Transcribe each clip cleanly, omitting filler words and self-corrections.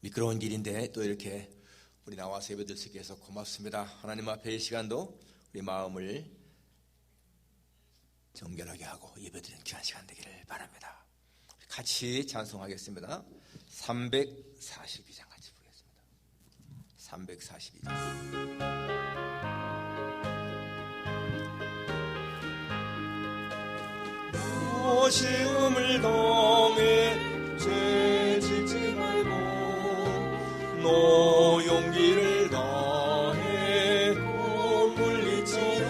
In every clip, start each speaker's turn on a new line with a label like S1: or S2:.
S1: 미끄러운 길인데 또 이렇게 우리 나와서 예배드릴 수 있게 해서 고맙습니다. 하나님 앞에 이 시간도 우리 마음을 정결하게 하고 예배드리는 귀한 시간 되기를 바랍니다. 같이 찬송하겠습니다. 342장 같이 부르겠습니다. 342장. 시험을 당해 죄 짓지 말고 너 용기를 다해 못 물리치라.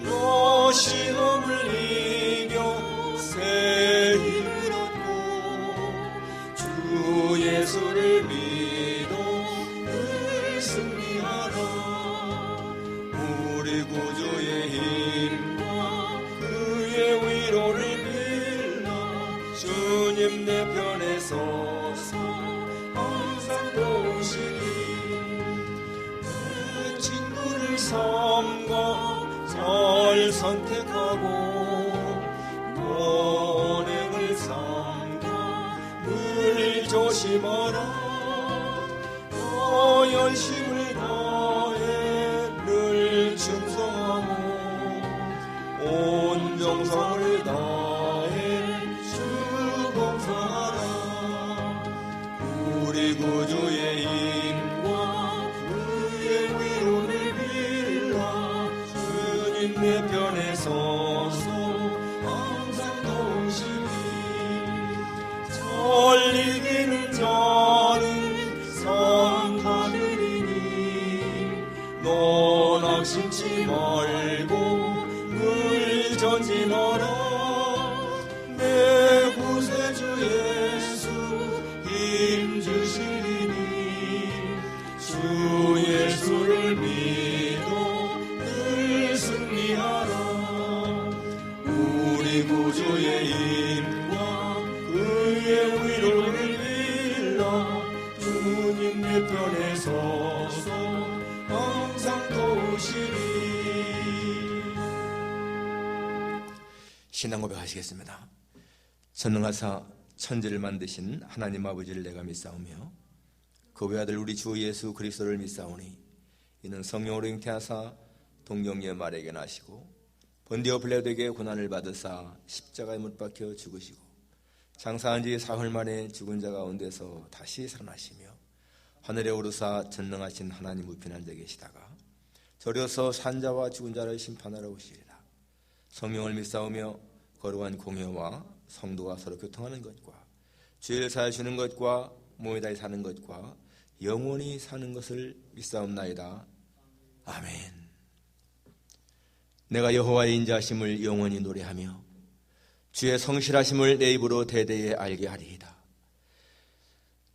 S1: 너 시험을 이겨 새 힘을 얻고 주 예수를 믿어 늘 승리하라. 우리 구주의 힘과 그의 위로를 빌라. 주님 내 편에 서서 항상 도우시니 내 친구를 삼가 잘 선택하고 언행을 삼가 늘 조심하라. 너 열심을 다해 늘 충성하고 온 정성을 다해 주 봉사하라. 우리 구주의 힘과 그의 위로를 빌라. 주님 내 편에 서서 항상 도우시니 잘 이기는 자는 상 받으리니 너 낙심치 말고 늘 전진하라. 내 구세주 예수 힘 주시리니 주 예수를 믿어 늘 승리하라. 우리 구주의 힘과 그의 위로를 빌라. 주님 내 편에 서서 항상 도우시리. 신앙 고백하시겠습니다. 전능하사 천지를 만드신 하나님 아버지를 내가 믿사오며 그 외아들 우리 주 예수 그리스도를 믿사오니 이는 성령으로 잉태하사 동정녀 마리아에게 나시고 본디오 빌라도에게 고난을 받으사 십자가에 못 박혀 죽으시고 장사한 지 사흘 만에 죽은 자 가운데서 다시 살아나시며 하늘에 오르사 전능하신 하나님 우편 앉아 계시다가 저려서 산자와 죽은 자를 심판하러 오시리라. 성령을 믿사오며 거룩한 공회와 성도가 서로 교통하는 것과 죄를 사하여 주는 것과 몸에 다해 사는 것과 영원히 사는 것을 믿사옵나이다. 아멘. 내가 여호와의 인자하심을 영원히 노래하며 주의 성실하심을 내 입으로 대대에 알게 하리이다.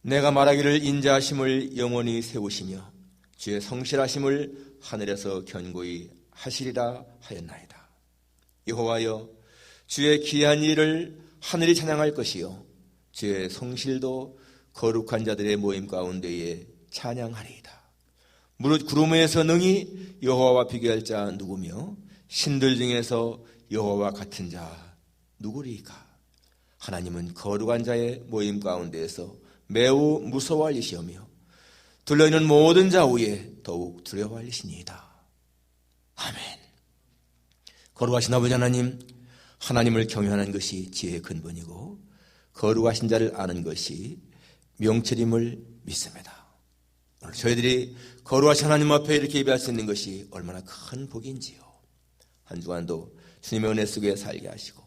S1: 내가 말하기를 인자하심을 영원히 세우시며 주의 성실하심을 하늘에서 견고히 하시리라 하였나이다. 여호와여, 주의 귀한 일을 하늘이 찬양할 것이요 주의 성실도 거룩한 자들의 모임 가운데에 찬양하리이다. 무릇 구름 위에서 능히 여호와와 비교할 자 누구며 신들 중에서 여호와와 같은 자 누구리이까? 하나님은 거룩한 자의 모임 가운데에서 매우 무서워할 이시오며 둘러있는 모든 자 위에 더욱 두려워할 이시니이다. 아멘. 거룩하신 아버지 하나님, 하나님을 경외하는 것이 지혜의 근본이고 거룩하신 자를 아는 것이 명철임을 믿습니다. 오늘 저희들이 거룩하신 하나님 앞에 이렇게 예배할 수 있는 것이 얼마나 큰 복인지요. 한 주간도 주님의 은혜 속에 살게 하시고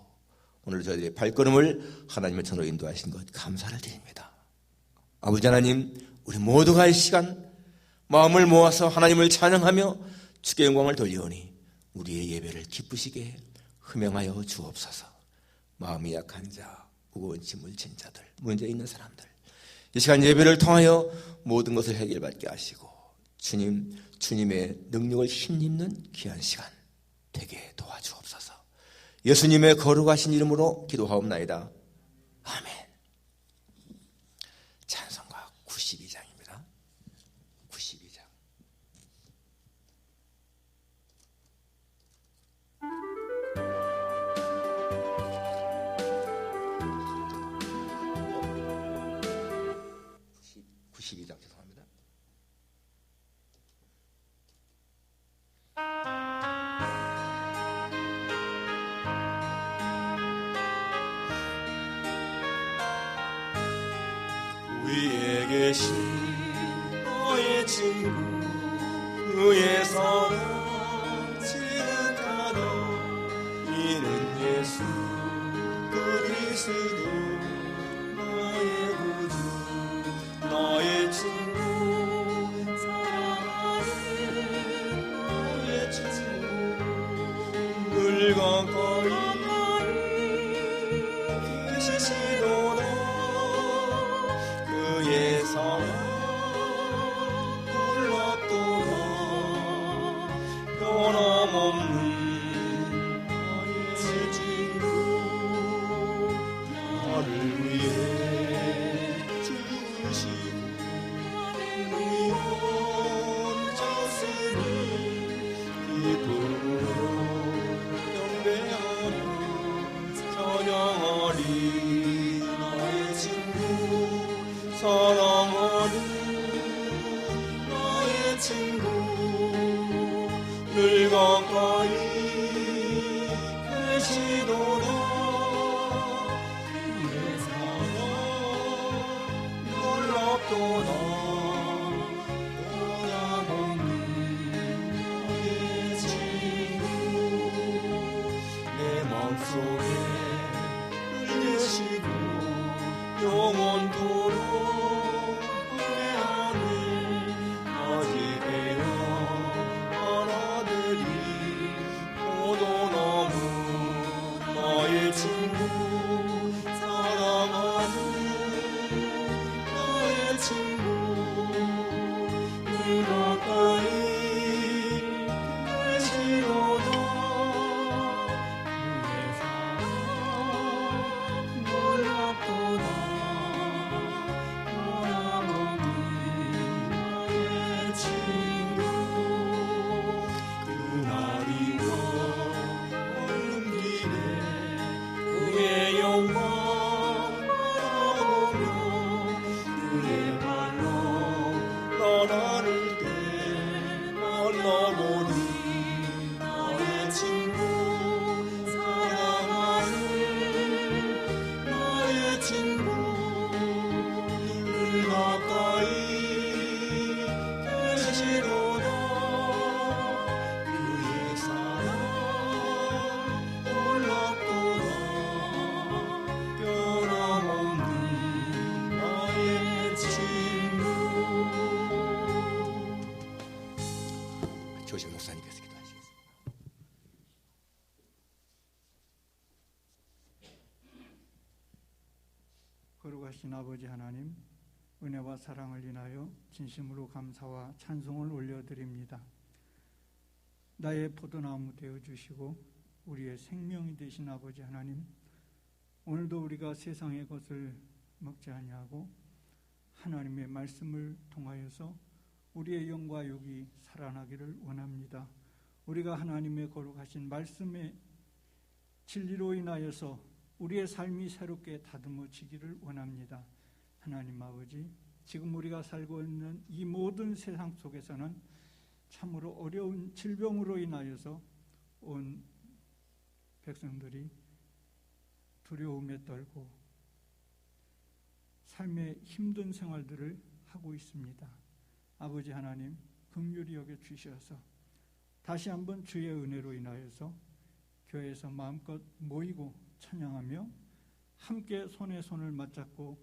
S1: 오늘 저희들의 발걸음을 하나님의 천으로 인도하신 것 감사를 드립니다. 아버지 하나님, 우리 모두가 이 시간 마음을 모아서 하나님을 찬양하며 주께 영광을 돌리오니 우리의 예배를 기쁘시게 흠명하여 주옵소서. 마음이 약한 자, 무거운 짐을 진 자들, 문제 있는 사람들, 이 시간 예배를 통하여 모든 것을 해결받게 하시고 주님의 능력을 힘입는 귀한 시간 되게 도와주옵소서. 예수님의 거룩하신 이름으로 기도하옵나이다. 아멘. 찬송가 92장입니다. 92장. 12장 죄송합니다. 위에 계신 너의 친구 그의 사랑 지극하다 이는 예수 그리스도 나의 구주 너의 친구 사랑하는 너의 친구 늘 가까이 계시시도다 그의 사랑 놀랍도다 변함없는 나의 친구 나를 위해 죽으시고 위원하셨으니 기쁨으로 경배하며 찬양하리 나의 친구 사랑하는 나의 친구 늘 가까이 계시도다 그의 사랑 놀랍도다 변함없는 나의 친구 내 마음속에 계시고 영원토록 함께하는 아지배와 하나들이 포도나무 나의 친구 사랑하는 나의 친구 늘 가까이 계시도다 그의 사랑 놀랍도다 변함없는 나의 친구 그날이와 오는 길에 그의 영광 바라보며 그의 발로 나라를 때 만나보리 나의 친구 사랑하는 나의 친구 늘 가까이 계시도다 그의 사랑 놀랍도다 변함없는 나의 친구. 조심 목사님께서 기도하시겠습니다.
S2: 거룩하신 아버지 하나님, 은혜와 사랑을 인하여 진심으로 감사와 찬송을 올려드립니다. 나의 포도나무 되어주시고 우리의 생명이 되신 아버지 하나님, 오늘도 우리가 세상의 것을 먹지 아니하고 하나님의 말씀을 통하여서 우리의 영과 육이 살아나기를 원합니다. 우리가 하나님의 거룩하신 말씀의 진리로 인하여서 우리의 삶이 새롭게 다듬어지기를 원합니다. 하나님 아버지, 지금 우리가 살고 있는 이 모든 세상 속에서는 참으로 어려운 질병으로 인하여서 온 백성들이 두려움에 떨고 삶의 힘든 생활들을 하고 있습니다. 아버지 하나님, 긍휼히 여겨 주셔서 다시 한번 주의 은혜로 인하여서 교회에서 마음껏 모이고 찬양하며 함께 손에 손을 맞잡고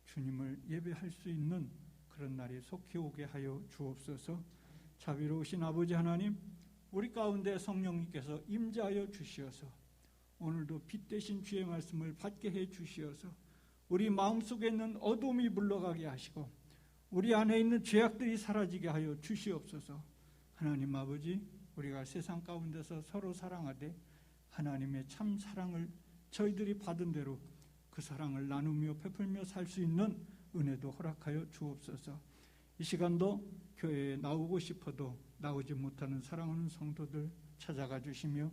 S2: 주님을 예배할 수 있는 그런 날이 속히 오게 하여 주옵소서. 자비로우신 아버지 하나님, 우리 가운데 성령님께서 임재하여 주시어서 오늘도 빛 대신 주의 말씀을 받게 해 주시어서 우리 마음속에 있는 어둠이 물러가게 하시고 우리 안에 있는 죄악들이 사라지게 하여 주시옵소서. 하나님 아버지, 우리가 세상 가운데서 서로 사랑하되 하나님의 참 사랑을 저희들이 받은 대로 그 사랑을 나누며 베풀며 살 수 있는 은혜도 허락하여 주옵소서. 이 시간도 교회에 나오고 싶어도 나오지 못하는 사랑하는 성도들 찾아가 주시며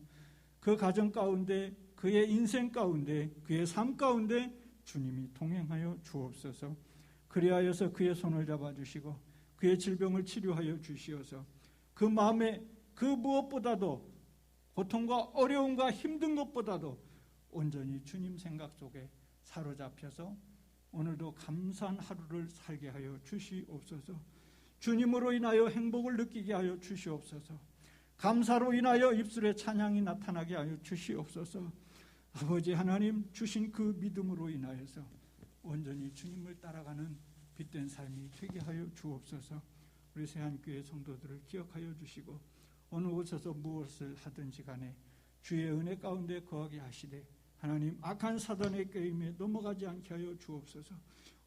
S2: 그 가정 가운데, 그의 인생 가운데, 그의 삶 가운데 주님이 동행하여 주옵소서. 그리하여서 그의 손을 잡아주시고 그의 질병을 치료하여 주시어서 그 마음에 그 무엇보다도 고통과 어려움과 힘든 것보다도 온전히 주님 생각 속에 사로잡혀서 오늘도 감사한 하루를 살게 하여 주시옵소서. 주님으로 인하여 행복을 느끼게 하여 주시옵소서. 감사로 인하여 입술에 찬양이 나타나게 하여 주시옵소서. 아버지 하나님, 주신 그 믿음으로 인하여서 온전히 주님을 따라가는 빛된 삶이 되게 하여 주옵소서. 우리 세한교회 성도들을 기억하여 주시고 어느 곳에서 무엇을 하든지 간에 주의 은혜 가운데 거하게 하시되 하나님, 악한 사단의 게임에 넘어가지 않게 하여 주옵소서.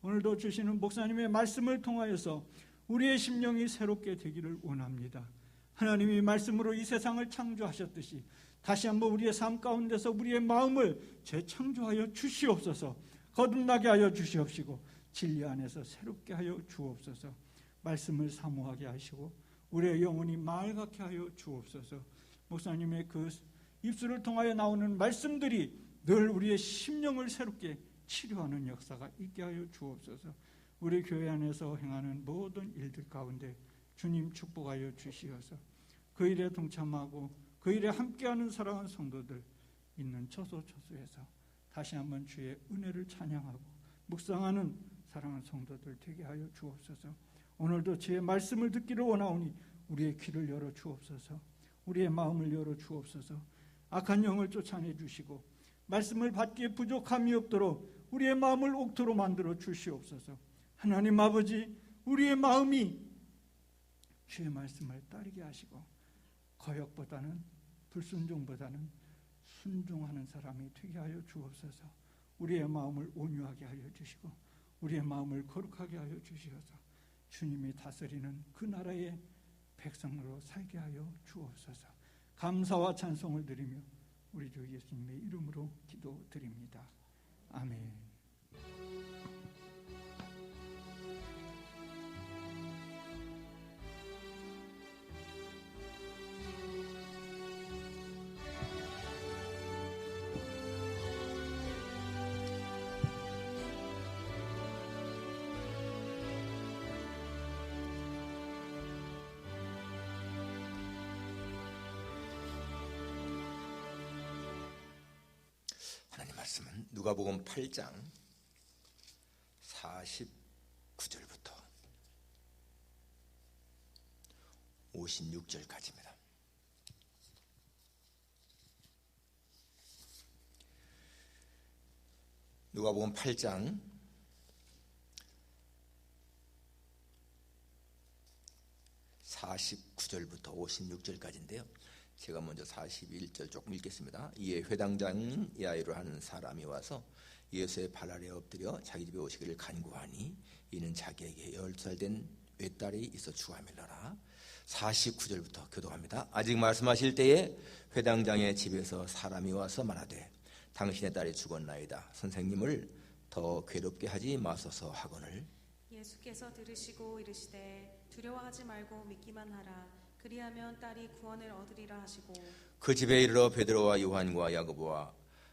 S2: 오늘도 주시는 목사님의 말씀을 통하여서 우리의 심령이 새롭게 되기를 원합니다. 하나님이 말씀으로 이 세상을 창조하셨듯이 다시 한번 우리의 삶 가운데서 우리의 마음을 재창조하여 주시옵소서. 거듭나게 하여 주시옵시고 진리 안에서 새롭게 하여 주옵소서. 말씀을 사모하게 하시고 우리의 영혼이 맑게 하여 주옵소서. 목사님의 그 입술을 통하여 나오는 말씀들이 늘 우리의 심령을 새롭게 치료하는 역사가 있게 하여 주옵소서. 우리 교회 안에서 행하는 모든 일들 가운데 주님 축복하여 주시어서 그 일에 동참하고 그 일에 함께하는 사랑하는 성도들 있는 처소처소에서 다시 한번 주의 은혜를 찬양하고 묵상하는 사랑하는 성도들 되게 하여 주옵소서. 오늘도 주의 말씀을 듣기를 원하오니 우리의 귀를 열어 주옵소서. 우리의 마음을 열어 주옵소서. 악한 영을 쫓아내 주시고 말씀을 받기에 부족함이 없도록 우리의 마음을 옥토로 만들어 주시옵소서. 하나님 아버지, 우리의 마음이 주의 말씀을 따르게 하시고 거역보다는 불순종보다는 순종하는 사람이 되게 하여 주옵소서. 우리의 마음을 온유하게 하여 주시고 우리의 마음을 거룩하게 하여 주시어서 주님이 다스리는 그 나라의 백성으로 살게 하여 주옵소서. 감사와 찬송을 드리며 우리 주 예수님의 이름으로 기도드립니다. 아멘.
S1: 하나님 말씀은 누가복음 8장 49절부터 56절까지입니다. 누가복음 8장 49절부터 56절까지인데요. 제가 먼저 41절 조금 읽겠습니다. 이에 회당장인 야이로 하는 사람이 와서 예수의 발 아래 엎드려 자기 집에 오시기를 간구하니 이는 자기에게 12살 된 외딸이 있어 추하밀러라. 49절부터 교독합니다. 아직 말씀하실 때에 회당장의 집에서 사람이 와서 말하되 당신의 딸이 죽었나이다. 선생님을 더 괴롭게 하지 마소서 하거늘
S3: 예수께서 들으시고 이르시되 두려워하지 말고 믿기만 하라. 그리하면 딸이 구원을 얻으리라 하시고
S1: 그 집에 이르러 베드로와 요한과 야고보와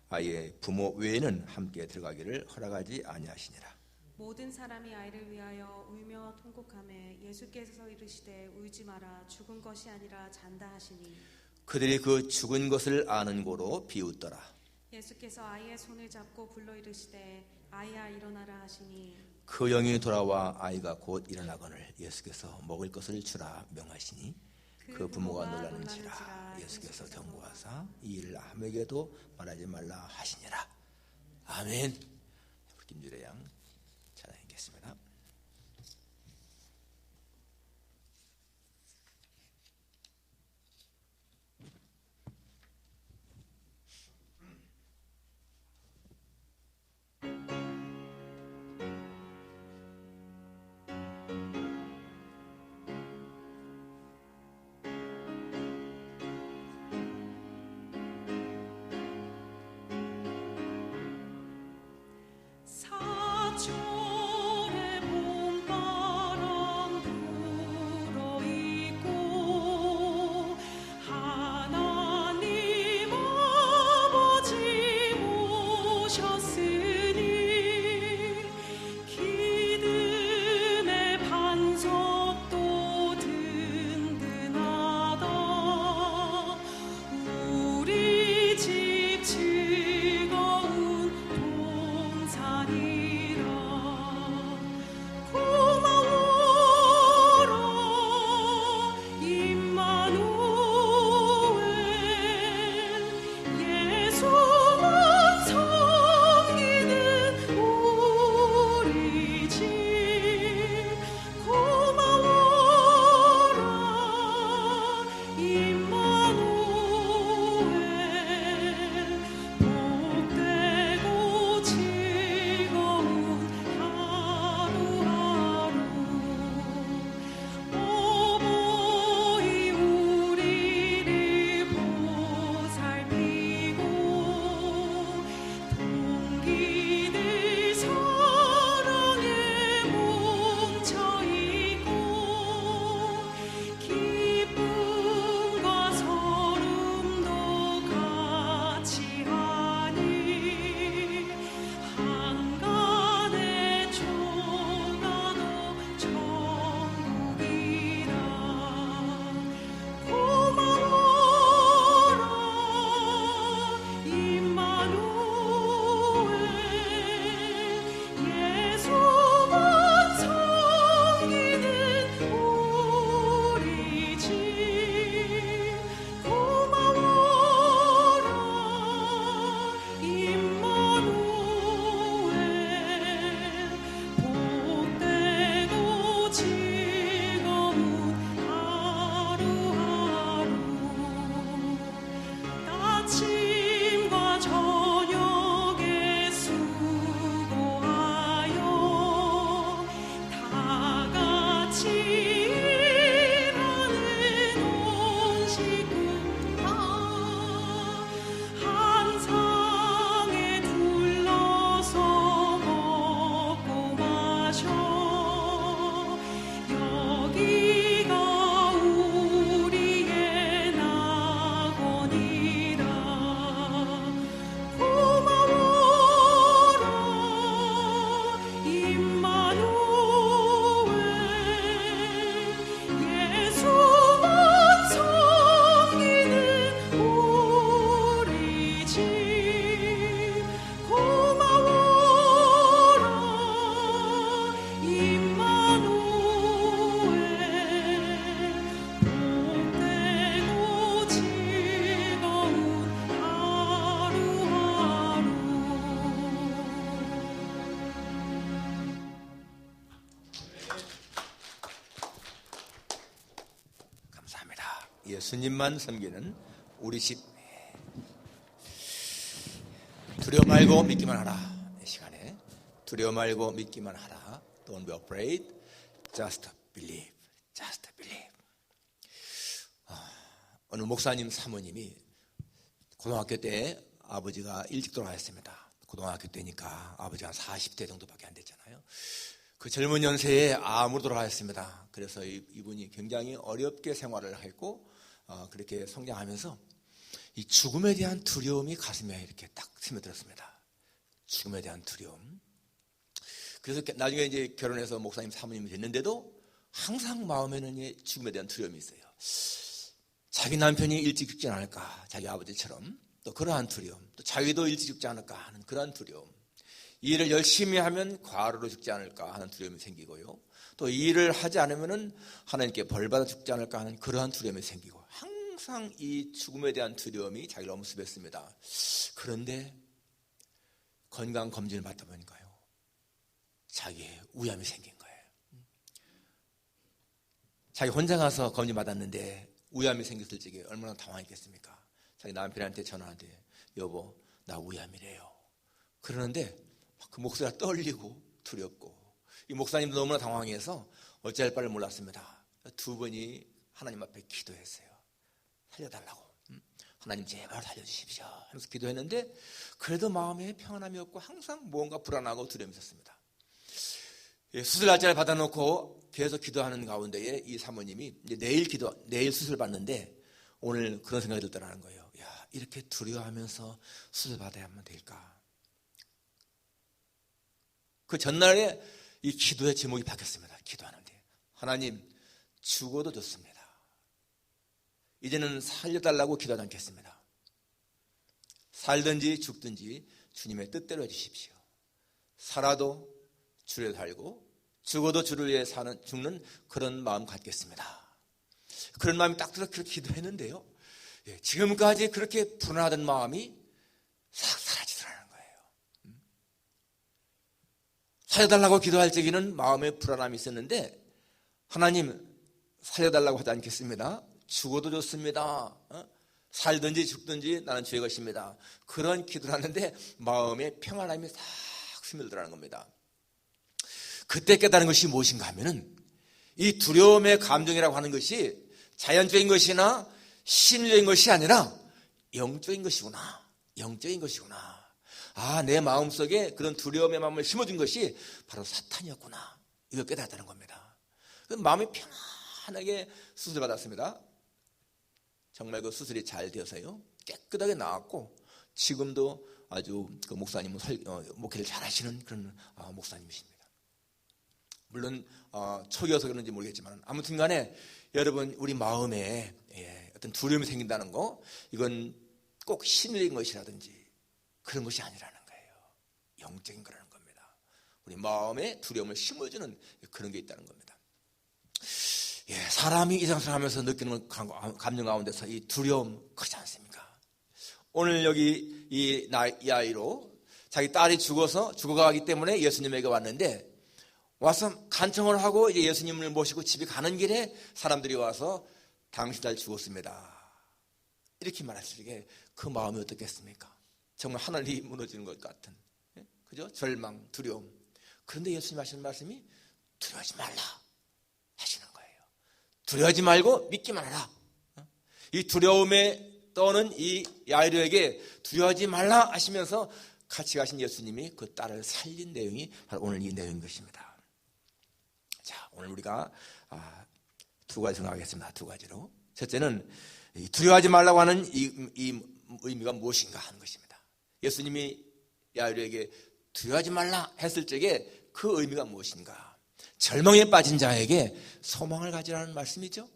S1: 아이의 부모 외에는 함께 들어가기를 허락하지 아니하시니라.
S3: 모든 사람이 아이를 위하여 울며 통곡하매 예수께서 이르시되 울지 마라. 죽은 것이 아니라 잔다 하시니
S1: 그들이 그 죽은 것을 아는 고로 비웃더라.
S3: 예수께서 아이의 손을 잡고 불러 이르시되 아이야 일어나라 하시니
S1: 그 영이 돌아와 아이가 곧 일어나거늘 예수께서 먹을 것을 주라 명하시니 그 부모가 놀라는지라. 예수께서 경고하사 이 일을 아무에게도 말하지 말라 하시니라. 아멘. 김주래 양 찬양하겠습니다. 예수님만 섬기는 우리 집. 두려워 말고 믿기만 하라. 이 시간에 두려워 말고 믿기만 하라. Don't be afraid, just believe. Just believe. 어느 목사님 사모님이 고등학교 때 아버지가 일찍 돌아가셨습니다. 고등학교 때니까 아버지가 한 40대 정도밖에 안 됐잖아요. 그 젊은 연세에 암으로 돌아가셨습니다. 그래서 이분이 굉장히 어렵게 생활을 했고 그렇게 성장하면서 이 죽음에 대한 두려움이 가슴에 이렇게 딱 스며들었습니다. 죽음에 대한 두려움. 그래서 나중에 이제 결혼해서 목사님 사모님이 됐는데도 항상 마음에는 죽음에 대한 두려움이 있어요. 자기 남편이 일찍 죽지 않을까, 자기 아버지처럼. 또 그러한 두려움, 또 자기도 일찍 죽지 않을까 하는 그러한 두려움. 이 일을 열심히 하면 과로로 죽지 않을까 하는 두려움이 생기고요. 또 이 일을 하지 않으면 하나님께 벌받아 죽지 않을까 하는 그러한 두려움이 생기고, 항상 이 죽음에 대한 두려움이 자기를 엄습했습니다. 그런데 건강검진을 받다 보니까요, 자기의 우암이 생긴 거예요. 자기 혼자 가서 검진 받았는데 우암이 생겼을 적에 얼마나 당황했겠습니까? 자기 남편한테 전화하는데, 여보, 나 우암이래요. 그러는데 그 목소리가 떨리고 두렵고, 이 목사님도 너무나 당황해서 어찌할 바를 몰랐습니다. 두 번이 하나님 앞에 기도했어요. 살려달라고. 하나님 제발 살려주십시오 하면서 기도했는데, 그래도 마음에 평안함이 없고 항상 뭔가 불안하고 두려움이 있었습니다. 수술 날짜를 받아놓고 계속 기도하는 가운데에 이 사모님이 이제 내일 수술 받는데 오늘 그런 생각이 들더라는 거예요. 야, 이렇게 두려워하면서 수술 받아야만 될까? 그 전날에 이 기도의 제목이 바뀌었습니다. 기도하는데, 하나님, 죽어도 좋습니다. 이제는 살려달라고 기도하지 않겠습니다. 살든지 죽든지 주님의 뜻대로 해주십시오. 살아도 주를 살고 죽어도 주를 위해 죽는 그런 마음 갖겠습니다. 그런 마음이 딱 들어서 그렇게 기도했는데요, 지금까지 그렇게 불안하던 마음이 싹 사라지더라는 거예요. 살려달라고 기도할 적에는 마음에 불안함이 있었는데, 하나님 살려달라고 하지 않겠습니다. 죽어도 좋습니다. 살든지 죽든지 나는 주의 것입니다. 그런 기도를 하는데 마음에 평안함이 싹 스며들더라는 겁니다. 그때 깨달은 것이 무엇인가 하면은, 이 두려움의 감정이라고 하는 것이 자연적인 것이나 심리적인 것이 아니라 영적인 것이구나. 영적인 것이구나. 아, 내 마음속에 그런 두려움의 마음을 심어준 것이 바로 사탄이었구나. 이걸 깨달았다는 겁니다. 마음이 편안하게 수술을 받았습니다. 정말 그 수술이 잘 되어서요, 깨끗하게 나왔고, 지금도 아주 그 목사님은 목회를 잘 하시는 그런 목사님이십니다. 물론 초기여서 그런지 모르겠지만, 아무튼 간에 여러분, 우리 마음에 어떤 두려움이 생긴다는 거, 이건 꼭 심리적인 것이라든지 그런 것이 아니라는 거예요. 영적인 거라는 겁니다. 우리 마음에 두려움을 심어주는 그런 게 있다는 겁니다. 사람이 일상생활하면서 느끼는 감정 가운데서 이 두려움 크지 않습니까? 오늘 여기 이 아이로 자기 딸이 죽어가기 때문에 예수님에게 왔는데, 와서 간청을 하고 이제 예수님을 모시고 집에 가는 길에 사람들이 와서 당신 딸 죽었습니다, 이렇게 말했을 때 그 마음이 어떻겠습니까? 정말 하늘이 무너지는 것 같은, 그죠? 절망, 두려움. 그런데 예수님 하시는 말씀이 두려워하지 말라 하시는 거예요. 두려워하지 말고 믿기만 하라. 이 두려움에 떠는 이 야이로에게 두려워하지 말라 하시면서 같이 가신 예수님이 그 딸을 살린 내용이 바로 오늘 이 내용인 것입니다. 자, 오늘 우리가 두 가지 생각하겠습니다. 두 가지로. 첫째는 두려워하지 말라고 하는 이 의미가 무엇인가 하는 것입니다. 예수님이 야이로에게 두려워하지 말라 했을 적에 그 의미가 무엇인가? 절망에 빠진 자에게 소망을 가지라는 말씀이죠.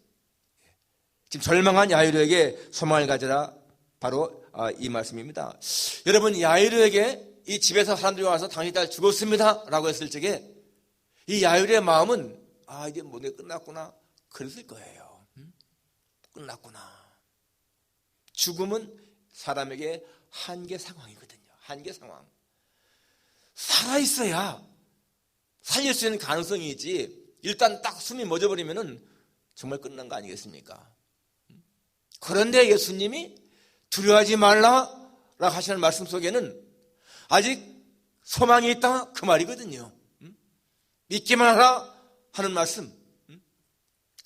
S1: 지금 절망한 야이로에게 소망을 가지라, 바로 이 말씀입니다. 여러분, 야이로에게 이 집에서 사람들이 와서 당신 딸 죽었습니다 라고 했을 적에 이 야이로의 마음은 이제 모든 게 끝났구나 그랬을 거예요. 끝났구나. 죽음은 사람에게 한계 상황이거든요. 한계 상황. 살아있어야 살릴 수 있는 가능성이 있지, 일단 딱 숨이 멎어버리면은 정말 끝난 거 아니겠습니까? 그런데 예수님이 두려워하지 말라라고 하시는 말씀 속에는 아직 소망이 있다 그 말이거든요. 믿기만 하라 하는 말씀,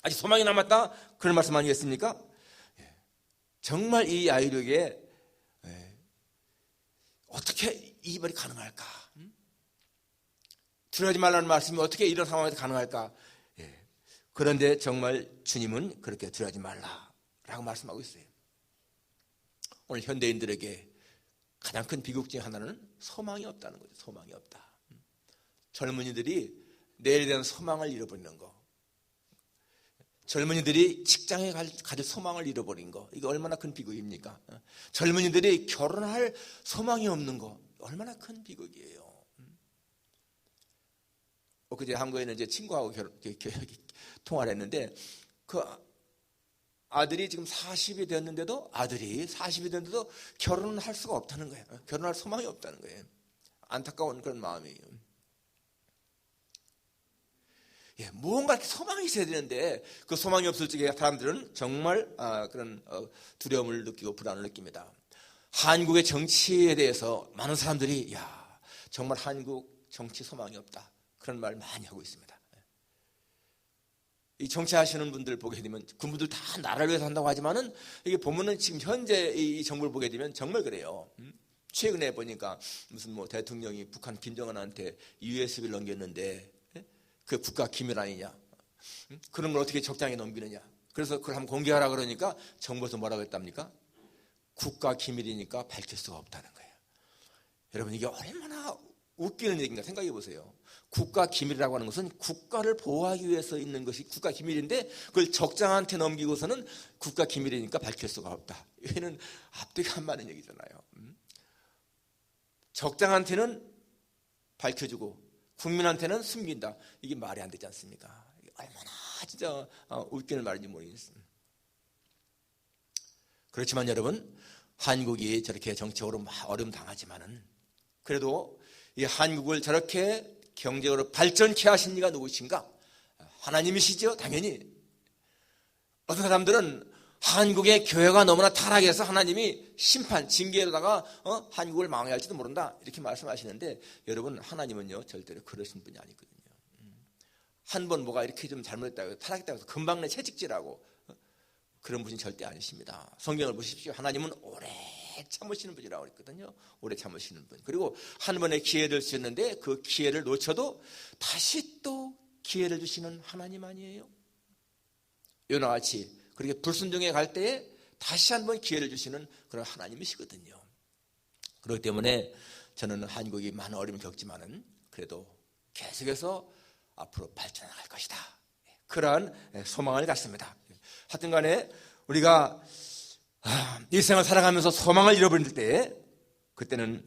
S1: 아직 소망이 남았다 그런 말씀 아니겠습니까? 정말 이 야이르에게 어떻게 이 말이 가능할까? 두려워하지 말라는 말씀이 어떻게 이런 상황에서 가능할까? 그런데 정말 주님은 그렇게 두려워하지 말라라고 말씀하고 있어요. 오늘 현대인들에게 가장 큰 비극 중에 하나는 소망이 없다는 거죠. 소망이 없다. 젊은이들이 내일에 대한 소망을 잃어버리는 거, 젊은이들이 직장에 가질 소망을 잃어버린 거, 이게 얼마나 큰 비극입니까? 젊은이들이 결혼할 소망이 없는 거, 얼마나 큰 비극이에요. 그제 한국에는 이제 친구하고 통화를 했는데, 그 아들이 지금 40이 됐는데도, 결혼을 할 수가 없다는 거예요. 결혼할 소망이 없다는 거예요. 안타까운 그런 마음이에요. 무언가 소망이 있어야 되는데 그 소망이 없을 적에 사람들은 정말 그런 두려움을 느끼고 불안을 느낍니다. 한국의 정치에 대해서 많은 사람들이 정말 한국 정치 소망이 없다 그런 말 많이 하고 있습니다. 이 정치하시는 분들 보게 되면 그분들 다 나라를 위해서 한다고 하지만은 이게 보면은 지금 현재 이 정부를 보게 되면 정말 그래요. 최근에 보니까 무슨 대통령이 북한 김정은한테 USB를 넘겼는데 그 국가 기밀 아니냐, 그런 걸 어떻게 적장에 넘기느냐, 그래서 그걸 한번 공개하라 그러니까 정부에서 뭐라고 했답니까? 국가 기밀이니까 밝힐 수가 없다는 거예요. 여러분, 이게 얼마나 웃기는 얘기인가 생각해 보세요. 국가 기밀이라고 하는 것은 국가를 보호하기 위해서 있는 것이 국가 기밀인데 그걸 적장한테 넘기고서는 국가 기밀이니까 밝힐 수가 없다. 이거는 앞뒤가 안 맞는 얘기잖아요. 적장한테는 밝혀주고 국민한테는 숨긴다. 이게 말이 안 되지 않습니까? 이게 얼마나 진짜 웃기는 말인지 모르겠습니다. 그렇지만 여러분, 한국이 저렇게 정치적으로 어려움 당하지만은 그래도 이 한국을 저렇게 경제적으로 발전케 하신 이가 누구신가? 하나님이시죠, 당연히. 어떤 사람들은 한국의 교회가 너무나 타락해서 하나님이 심판, 징계로다가 한국을 망해야 할지도 모른다 이렇게 말씀하시는데, 여러분, 하나님은요 절대로 그러신 분이 아니거든요. 한 번 뭐가 이렇게 좀 잘못했다고 타락했다고 해서 금방 내 채찍질하고 그런 분이 절대 아니십니다. 성경을 보십시오. 하나님은 오래 참으시는 분이라고 그랬거든요. 오래 참으시는 분. 그리고 한 번의 기회를 주셨는데 그 기회를 놓쳐도 다시 또 기회를 주시는 하나님 아니에요? 요나와 같이 그렇게 불순종해 갈 때에 다시 한번 기회를 주시는 그런 하나님이시거든요. 그렇기 때문에 저는 한국이 많은 어려움을 겪지만은 그래도 계속해서 앞으로 발전할 것이다, 그러한 소망을 갖습니다. 하여튼 간에 우리가 이 생을 살아가면서 소망을 잃어버릴 때 그때는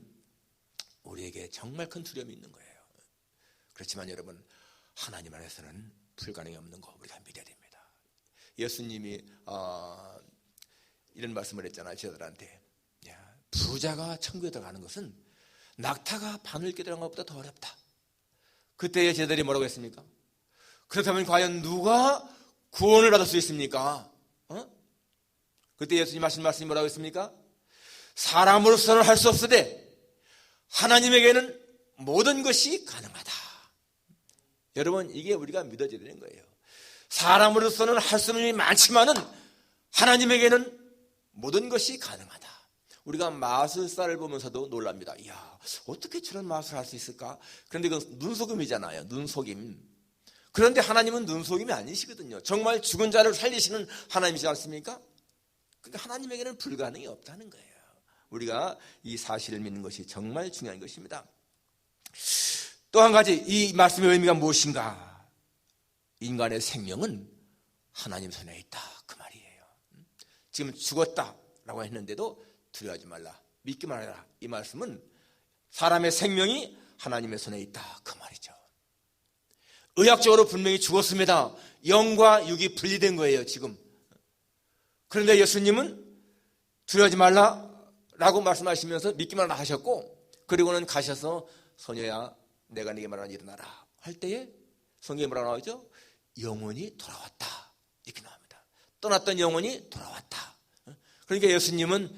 S1: 우리에게 정말 큰 두려움이 있는 거예요. 그렇지만 여러분, 하나님 안에서는 불가능이 없는 거 우리가 믿어야 됩니다. 예수님이 이런 말씀을 했잖아요. 제자들한테, 부자가 천국에 들어가는 것은 낙타가 바늘에 들어간 것보다 더 어렵다. 그때의 제자들이 뭐라고 했습니까? 그렇다면 과연 누가 구원을 받을 수 있습니까? 그때 예수님 하신 말씀이 뭐라고 했습니까? 사람으로서는 할 수 없으되 하나님에게는 모든 것이 가능하다. 여러분, 이게 우리가 믿어져야 되는 거예요. 사람으로서는 할 수 없는 일이 많지만은 하나님에게는 모든 것이 가능하다. 우리가 마술사를 보면서도 놀랍니다. 이야, 어떻게 저런 마술을 할 수 있을까? 그런데 그건 눈속임이잖아요. 눈속임. 그런데 하나님은 눈속임이 아니시거든요. 정말 죽은 자를 살리시는 하나님이지 않습니까? 그러니까 하나님에게는 불가능이 없다는 거예요. 우리가 이 사실을 믿는 것이 정말 중요한 것입니다. 또 한 가지, 이 말씀의 의미가 무엇인가? 인간의 생명은 하나님 손에 있다, 그 말이에요. 지금 죽었다라고 했는데도 두려워하지 말라, 믿기만 해라, 이 말씀은 사람의 생명이 하나님의 손에 있다, 그 말이죠. 의학적으로 분명히 죽었습니다. 영과 육이 분리된 거예요, 지금. 그런데 예수님은 두려워하지 말라라고 말씀하시면서 믿기만 하셨고, 그리고는 가셔서 소녀야, 내가 네게 말하는 일어나라 할 때에 성경에 뭐라고 나오죠? 영혼이 돌아왔다, 이렇게 나옵니다. 떠났던 영혼이 돌아왔다. 그러니까 예수님은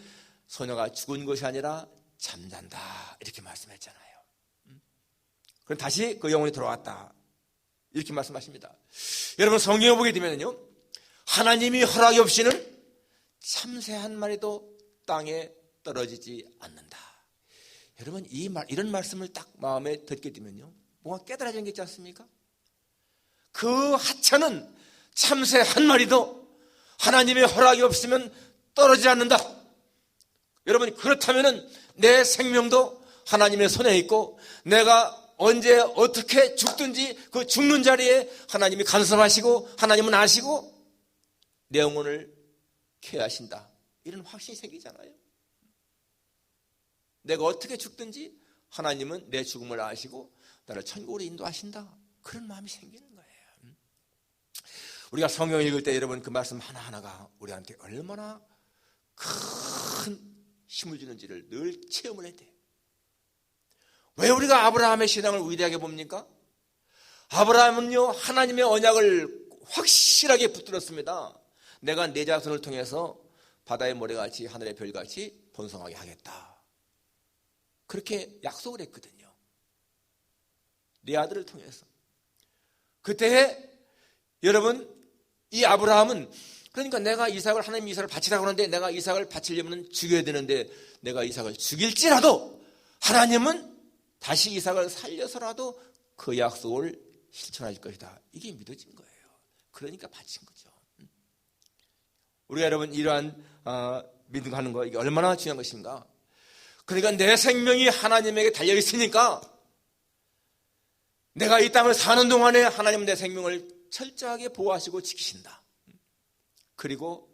S1: 소녀가 죽은 것이 아니라 잠잔다 이렇게 말씀했잖아요. 그럼 다시 그 영혼이 돌아왔다 이렇게 말씀하십니다. 여러분 성경에 보게 되면요, 하나님이 허락이 없이는 참새 한 마리도 땅에 떨어지지 않는다. 여러분 이런 말씀을 딱 마음에 듣게 되면요, 뭔가 깨달아지는 게 있지 않습니까? 그 하찮은 참새 한 마리도 하나님의 허락이 없으면 떨어지지 않는다. 여러분 그렇다면 내 생명도 하나님의 손에 있고 내가 언제 어떻게 죽든지 그 죽는 자리에 하나님이 간섭하시고 하나님은 아시고 내 영혼을 케어하신다, 이런 확신이 생기잖아요. 내가 어떻게 죽든지 하나님은 내 죽음을 아시고 나를 천국으로 인도하신다, 그런 마음이 생기는 거예요. 우리가 성경 읽을 때 여러분 그 말씀 하나하나가 우리한테 얼마나 큰 힘을 주는지를 늘 체험을 해야 돼요. 왜 우리가 아브라함의 신앙을 위대하게 봅니까? 아브라함은요, 하나님의 언약을 확실하게 붙들었습니다. 내가 내 자손을 통해서 바다의 모래같이 하늘의 별같이 번성하게 하겠다, 그렇게 약속을 했거든요. 내 아들을 통해서. 그때에 여러분 이 아브라함은, 그러니까 내가 이삭을, 하나님 이삭을 바치라고 하는데 내가 이삭을 바치려면 죽여야 되는데 내가 이삭을 죽일지라도 하나님은 다시 이삭을 살려서라도 그 약속을 실천할 것이다, 이게 믿어진 거예요. 그러니까 바친 거죠. 우리가 여러분 이러한 믿음하는 거, 이게 얼마나 중요한 것인가. 그러니까 내 생명이 하나님에게 달려 있으니까 내가 이 땅을 사는 동안에 하나님은 내 생명을 철저하게 보호하시고 지키신다. 그리고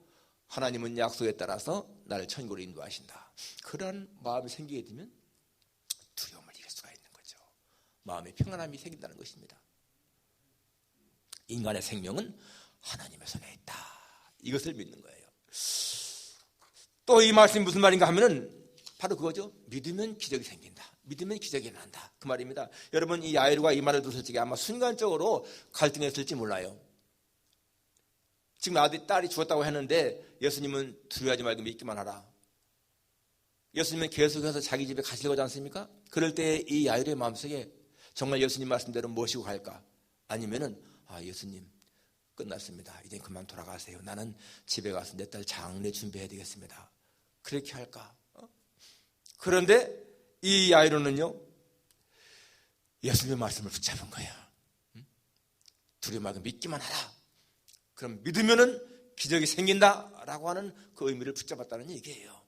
S1: 하나님은 약속에 따라서 나를 천국으로 인도하신다. 그런 마음이 생기게 되면 두려움을 이길 수가 있는 거죠. 마음의 평안함이 생긴다는 것입니다. 인간의 생명은 하나님의 손에 있다, 이것을 믿는 거예요. 또 이 말씀이 무슨 말인가 하면은 바로 그거죠. 믿으면 기적이 생긴다, 믿으면 기적이 난다, 그 말입니다. 여러분 이 야이로가 이 말을 들었을 때 아마 순간적으로 갈등했을지 몰라요. 지금 아들 딸이 죽었다고 했는데 예수님은 두려워하지 말고 믿기만 하라. 예수님은 계속해서 자기 집에 가시려고 하지 않습니까? 그럴 때 이 야이로의 마음속에 정말 예수님 말씀대로 모시고 갈까? 아니면은 예수님 끝났습니다, 이제 그만 돌아가세요, 나는 집에 가서 내 딸 장례 준비해야 되겠습니다, 그렇게 할까? 그런데 이 야이로는요, 예수님의 말씀을 붙잡은 거야. 두려워 말고 믿기만 하라. 그럼 믿으면은 기적이 생긴다라고 하는 그 의미를 붙잡았다는 얘기예요.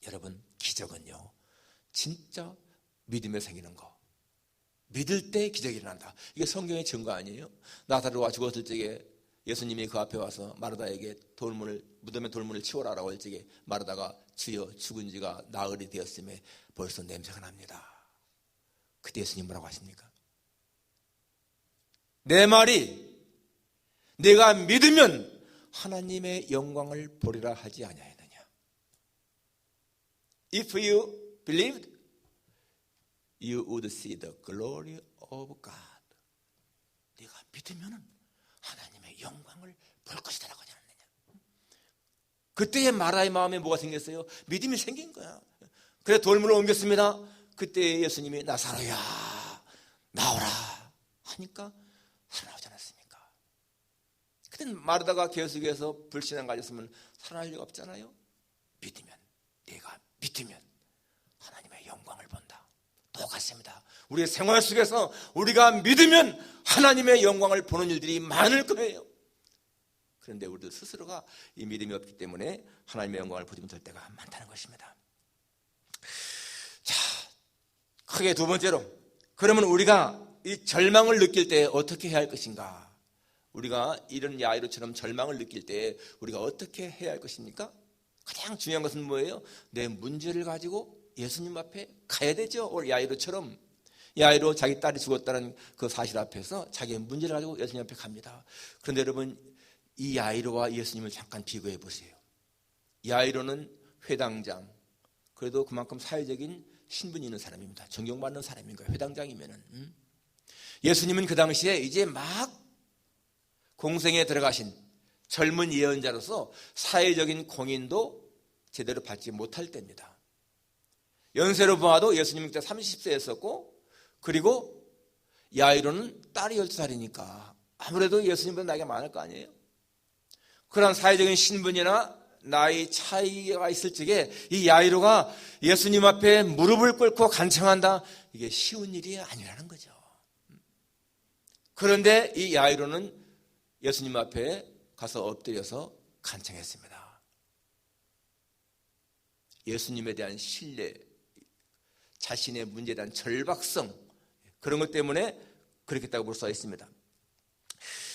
S1: 여러분 기적은요, 진짜 믿음에 생기는 거. 믿을 때 기적이 일어난다. 이게 성경의 증거 아니에요? 나사로가 죽었을 적에 예수님이 그 앞에 와서 마르다에게 무덤의 돌문을 치워라라고 할 적에 마르다가 주여 죽은 지가 나흘이 되었음에 벌써 냄새가 납니다. 그때 예수님 뭐라고 하십니까? 내 말이 내가 믿으면 하나님의 영광을 보리라 하지 아니하였느냐. If you believed, you would see the glory of God. 네가 믿으면 하나님의 영광을 볼 것이다 라고 하지 않느냐. 그때의 마라의 마음에 뭐가 생겼어요? 믿음이 생긴 거야. 그래서 돌문을 옮겼습니다. 그때 예수님이 나사로야 나오라 하니까 살아나오지 않았습니까? 그때 마르다가 계속해서 불신앙 가졌으면 살아날 리가 없잖아요. 내가 믿으면 하나님의 영광을 본다. 똑같습니다. 우리의 생활 속에서 우리가 믿으면 하나님의 영광을 보는 일들이 많을 거예요. 그런데 우리들 스스로가 이 믿음이 없기 때문에 하나님의 영광을 보지 못할 때가 많다는 것입니다. 자, 크게 두 번째로, 그러면 우리가 이 절망을 느낄 때 어떻게 해야 할 것인가? 우리가 이런 야이로처럼 절망을 느낄 때 우리가 어떻게 해야 할 것입니까? 가장 중요한 것은 뭐예요? 내 문제를 가지고 예수님 앞에 가야 되죠. 야이로처럼. 야이로 자기 딸이 죽었다는 그 사실 앞에서 자기의 문제를 가지고 예수님 앞에 갑니다. 그런데 여러분 이 야이로와 예수님을 잠깐 비교해 보세요. 야이로는 회당장, 그래도 그만큼 사회적인 신분이 있는 사람입니다. 존경받는 사람인 거예요. 회당장이면은. 예수님은 그 당시에 이제 막 공생에 들어가신 젊은 예언자로서 사회적인 공인도 제대로 받지 못할 때입니다. 연세로 보아도 예수님 그때 30세였었고, 그리고 야이로는 딸이 12살이니까 아무래도 예수님보다 나이가 많을 거 아니에요. 그런 사회적인 신분이나 나이 차이가 있을 적에 이 야이로가 예수님 앞에 무릎을 꿇고 간청한다, 이게 쉬운 일이 아니라는 거죠. 그런데 이 야이로는 예수님 앞에 가서 엎드려서 간청했습니다. 예수님에 대한 신뢰, 자신의 문제에 대한 절박성, 그런 것 때문에 그렇게 했다고 볼 수가 있습니다.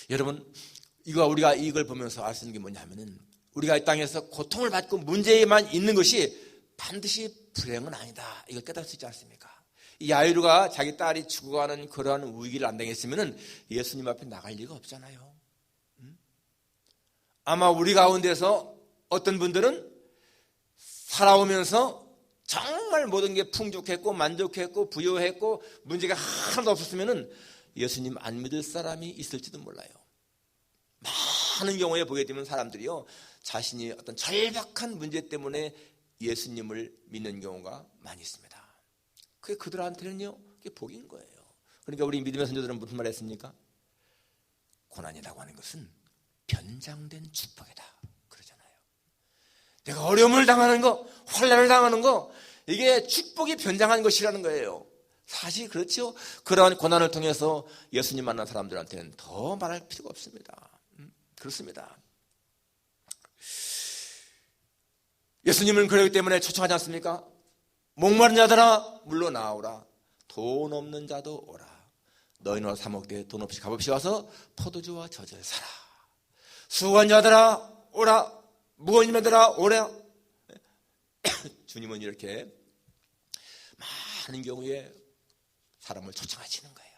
S1: 여러분, 우리가 이걸 보면서 알 수 있는 게 뭐냐면은, 우리가 이 땅에서 고통을 받고 문제에만 있는 것이 반드시 불행은 아니다, 이걸 깨달을 수 있지 않습니까? 이 야이로가 자기 딸이 죽어가는 그러한 위기를 안 당했으면은 예수님 앞에 나갈 리가 없잖아요. 아마 우리 가운데서 어떤 분들은 살아오면서 정말 모든 게 풍족했고 만족했고 부유했고 문제가 하나도 없었으면은 예수님 안 믿을 사람이 있을지도 몰라요. 많은 경우에 보게 되면 사람들이요, 자신이 어떤 절박한 문제 때문에 예수님을 믿는 경우가 많이 있습니다. 그게 그들한테는요, 그게 복인 거예요. 그러니까 우리 믿음의 선조들은 무슨 말 했습니까? 고난이라고 하는 것은 변장된 축복이다, 그러잖아요. 내가 어려움을 당하는 거, 환난을 당하는 거, 이게 축복이 변장한 것이라는 거예요. 사실 그렇죠. 그러한 고난을 통해서 예수님 만난 사람들한테는 더 말할 필요가 없습니다. 그렇습니다. 예수님은 그렇기 때문에 초청하지 않습니까? 목마른 자들아 물러나오라, 돈 없는 자도 오라, 너희는 와서 사 먹되 돈 없이 값없이 와서 포도주와 젖을 사라. 수고한 자들아 오라, 무거운 짐자들아 오라. 주님은 이렇게 많은 경우에 사람을 초청하시는 거예요.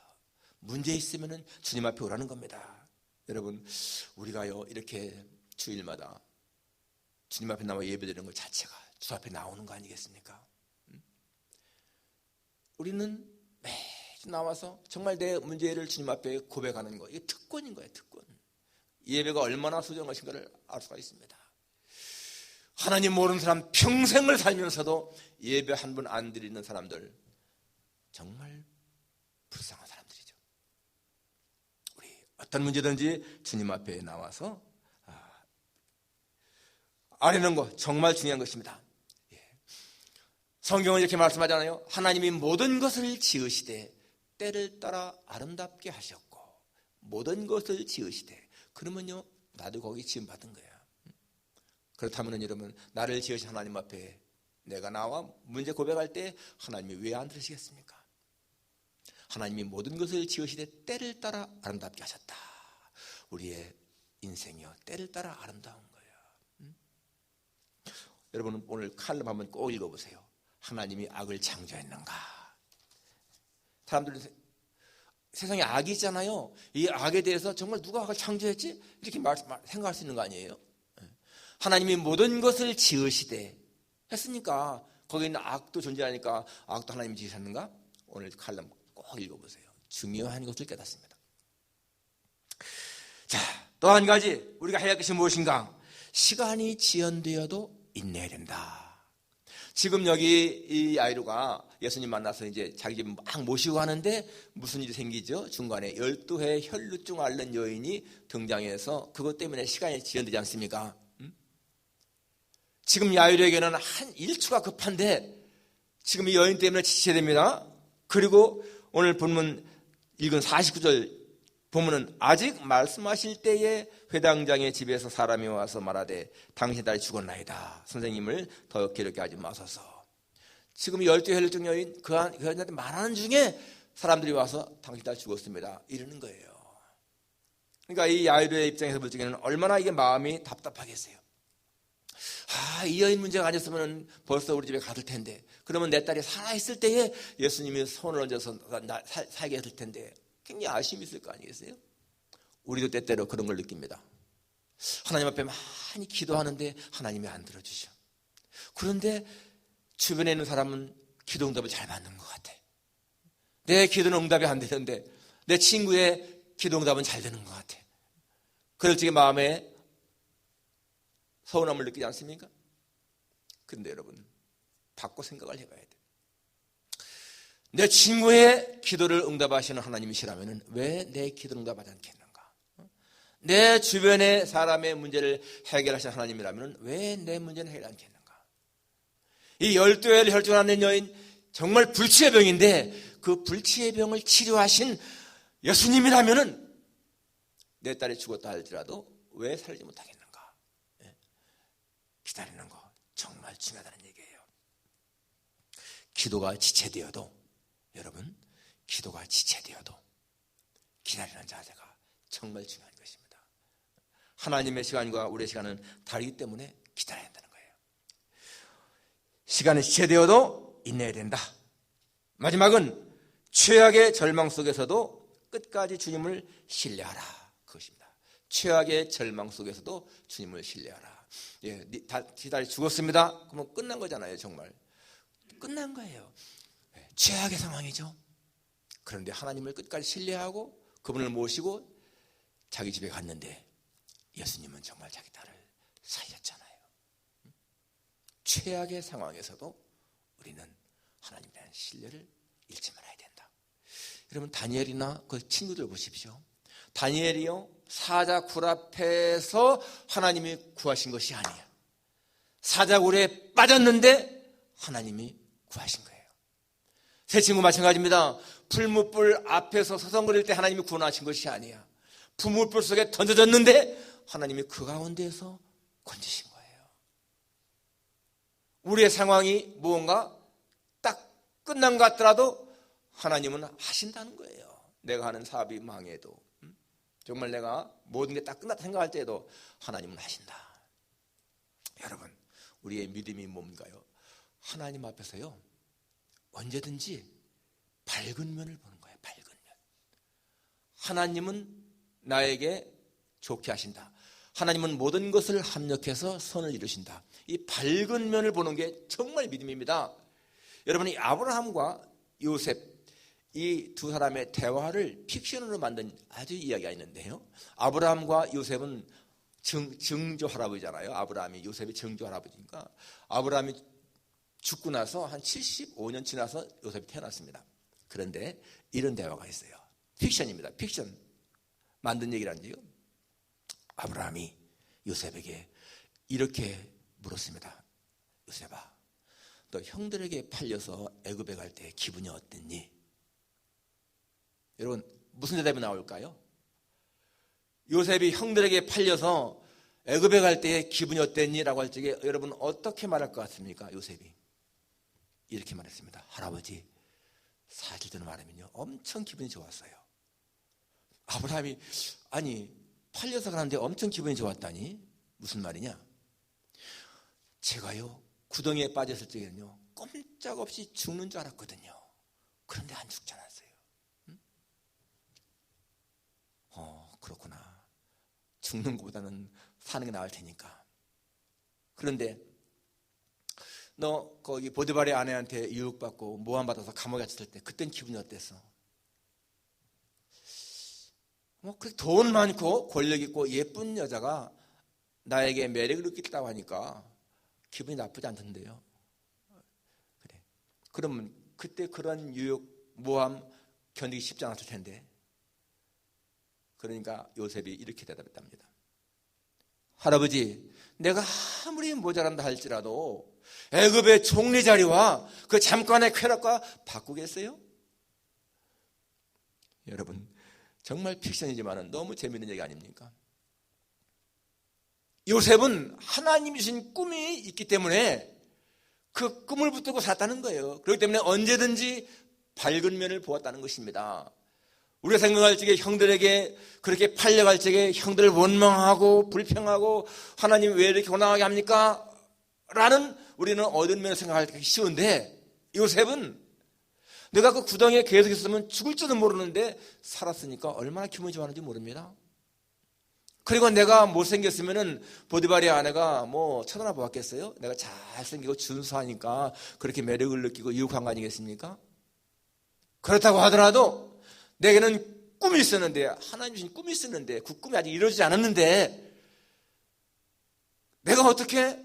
S1: 문제 있으면 주님 앞에 오라는 겁니다. 여러분, 우리가요 이렇게 주일마다 주님 앞에 나와 예배드리는 것 자체가 주 앞에 나오는 거 아니겠습니까? 우리는 매주 나와서 정말 내 문제를 주님 앞에 고백하는 거, 이게 특권인 거예요. 특권. 예배가 얼마나 소중한 것인가를 알 수가 있습니다. 하나님 모르는 사람 평생을 살면서도 예배 한 번 안 드리는 사람들, 정말 불쌍한 사람들이죠. 우리 어떤 문제든지 주님 앞에 나와서 아뢰는 것 정말 중요한 것입니다. 성경은 이렇게 말씀하잖아요. 하나님이 모든 것을 지으시되 때를 따라 아름답게 하셨고, 모든 것을 지으시되, 그러면요 나도 거기 지음 받은 거야. 그렇다면 여러분, 나를 지으신 하나님 앞에 내가 나와 문제 고백할 때 하나님이 왜 안 들으시겠습니까? 하나님이 모든 것을 지으시되 때를 따라 아름답게 하셨다. 우리의 인생이요 때를 따라 아름다운 거예요. 여러분, 오늘 칼럼 한번 꼭 읽어보세요. 하나님이 악을 창조했는가? 사람들은 세상에 악이 있잖아요. 이 악에 대해서 정말 누가 악을 창조했지? 이렇게 생각할 수 있는 거 아니에요? 하나님이 모든 것을 지으시되 했으니까 거기 있는 악도 존재하니까 악도 하나님이 지으셨는가? 오늘 칼럼 꼭 읽어보세요. 중요한 것을 깨닫습니다. 자, 또 한 가지 우리가 해야 할 것이 무엇인가? 시간이 지연되어도 인내해야 된다. 지금 여기 이 야이로가 예수님 만나서 이제 자기 집 막 모시고 가는데 무슨 일이 생기죠? 중간에 12해 혈루증 앓는 여인이 등장해서 그것 때문에 시간이 지연되지 않습니까? 지금 야이로에게는 한 1초가 급한데 지금 이 여인 때문에 지쳐야 됩니다. 그리고 오늘 본문 읽은 49절 보면은 아직 말씀하실 때에 회당장의 집에서 사람이 와서 말하되 당신 딸이 죽었나이다. 선생님을 더 괴롭게 하지 마소서. 지금 12 혈루증 여인 그 여인한테 말하는 중에 사람들이 와서 당신 딸 죽었습니다, 이러는 거예요. 그러니까 이 야이로의 입장에서 볼 적에는 얼마나 이게 마음이 답답하겠어요. 이 여인 문제가 아니었으면 벌써 우리 집에 갔을 텐데, 그러면 내 딸이 살아있을 때에 예수님이 손을 얹어서 살게 했을 텐데, 굉장히 아쉬움이 있을 거 아니겠어요? 우리도 때때로 그런 걸 느낍니다. 하나님 앞에 많이 기도하는데 하나님이 안 들어주셔. 그런데 주변에 있는 사람은 기도 응답을 잘 받는 것 같아. 내 기도는 응답이 안 되는데 내 친구의 기도 응답은 잘 되는 것 같아. 그럴 적에 마음에 서운함을 느끼지 않습니까? 그런데 여러분, 바꿔 생각을 해봐야 돼요. 내 친구의 기도를 응답하시는 하나님이시라면 왜 내 기도를 응답하지 않겠는가? 내 주변의 사람의 문제를 해결하시는 하나님이라면 왜 내 문제는 해결 않겠는가? 이 12회를 혈전하는 여인, 정말 불치의 병인데 그 불치의 병을 치료하신 예수님이라면 내 딸이 죽었다 할지라도 왜 살지 못하겠는가? 기다리는 거 정말 중요하다는 얘기예요. 기도가 지체되어도, 여러분, 기도가 지체되어도 기다리는 자세가 정말 중요한 것입니다. 하나님의 시간과 우리의 시간은 다르기 때문에 기다려야 한다는 거예요. 시간이 지체되어도 인내해야 된다. 마지막은 최악의 절망 속에서도 끝까지 주님을 신뢰하라. 그것입니다. 최악의 절망 속에서도 주님을 신뢰하라. 예, 기다리 죽었습니다. 그러면 끝난 거잖아요. 정말 끝난 거예요. 최악의 상황이죠. 그런데 하나님을 끝까지 신뢰하고 그분을 모시고 자기 집에 갔는데 예수님은 정말 자기 딸을 살렸잖아요. 최악의 상황에서도 우리는 하나님에 대한 신뢰를 잃지 말아야 된다. 여러분, 다니엘이나 그 친구들 보십시오. 다니엘이요, 사자굴 앞에서 하나님이 구하신 것이 아니에요. 사자굴에 빠졌는데 하나님이 구하신 거예요. 세 친구 마찬가지입니다. 풀무불 앞에서 서성거릴 때 하나님이 구원하신 것이 아니야. 풀무불 속에 던져졌는데 하나님이 그 가운데에서 건지신 거예요. 우리의 상황이 무언가 딱 끝난 것 같더라도 하나님은 하신다는 거예요. 내가 하는 사업이 망해도, 정말 내가 모든 게 딱 끝났다 생각할 때에도 하나님은 하신다. 여러분, 우리의 믿음이 뭔가요? 하나님 앞에서요, 언제든지 밝은 면을 보는 거예요. 밝은 면. 하나님은 나에게 좋게 하신다. 하나님은 모든 것을 합력해서 선을 이루신다. 이 밝은 면을 보는 게 정말 믿음입니다. 여러분이 아브라함과 요셉, 이 두 사람의 대화를 픽션으로 만든 아주 이야기가 있는데요. 아브라함과 요셉은 증조 할아버지잖아요. 아브라함이 요셉이 증조 할아버지니까 아브라함이 죽고 나서 한 75년 지나서 요셉이 태어났습니다. 그런데 이런 대화가 있어요. 픽션입니다. 픽션. 만든 얘기라는데요. 아브라함이 요셉에게 이렇게 물었습니다. 요셉아, 너 형들에게 팔려서 애굽에 갈 때 기분이 어땠니? 여러분, 무슨 대답이 나올까요? 요셉이 형들에게 팔려서 애굽에 갈 때 기분이 어땠니? 라고 할 적에 여러분 어떻게 말할 것 같습니까? 요셉이 이렇게 말했습니다. 할아버지, 사실대로 말하면요, 엄청 기분이 좋았어요. 아브라함이, 아니, 팔려서 가는데 엄청 기분이 좋았다니? 무슨 말이냐? 제가요, 구덩이에 빠졌을 적에는요, 꼼짝없이 죽는 줄 알았거든요. 그런데 안 죽지 않았어요. 그렇구나. 죽는 것보다는 사는 게 나을 테니까. 그런데 너 거기 보디발의 아내한테 유혹받고 모함받아서 감옥에 갇혔을 때 그땐 기분이 어땠어? 그 돈 많고 권력 있고 예쁜 여자가 나에게 매력을 느꼈다고 하니까 기분이 나쁘지 않던데요. 그래. 그러면 그때 그런 유혹, 모함 견디기 쉽지 않았을 텐데. 그러니까 요셉이 이렇게 대답했답니다. 할아버지, 내가 아무리 모자란다 할지라도 애굽의 총리 자리와 그 잠깐의 쾌락과 바꾸겠어요? 여러분, 정말 픽션이지만 너무 재미있는 얘기 아닙니까? 요셉은 하나님이 주신 꿈이 있기 때문에 그 꿈을 붙들고 살았다는 거예요. 그렇기 때문에 언제든지 밝은 면을 보았다는 것입니다. 우리가 생각할 적에 형들에게 그렇게 팔려갈 적에 형들을 원망하고 불평하고 하나님 왜 이렇게 고난하게 합니까? 라는 우리는 어두운 면을 생각하기 쉬운데 요셉은 내가 그 구덩이에 계속 있었으면 죽을 줄은 모르는데 살았으니까 얼마나 기분이 좋았는지 모릅니다. 그리고 내가 못생겼으면은 보디발의 아내가 뭐 쳐다나 보았겠어요? 내가 잘생기고 준수하니까 그렇게 매력을 느끼고 유혹한 거 아니겠습니까? 그렇다고 하더라도 내게는 꿈이 있었는데, 하나님 주신 꿈이 있었는데 그 꿈이 아직 이루어지지 않았는데 내가 어떻게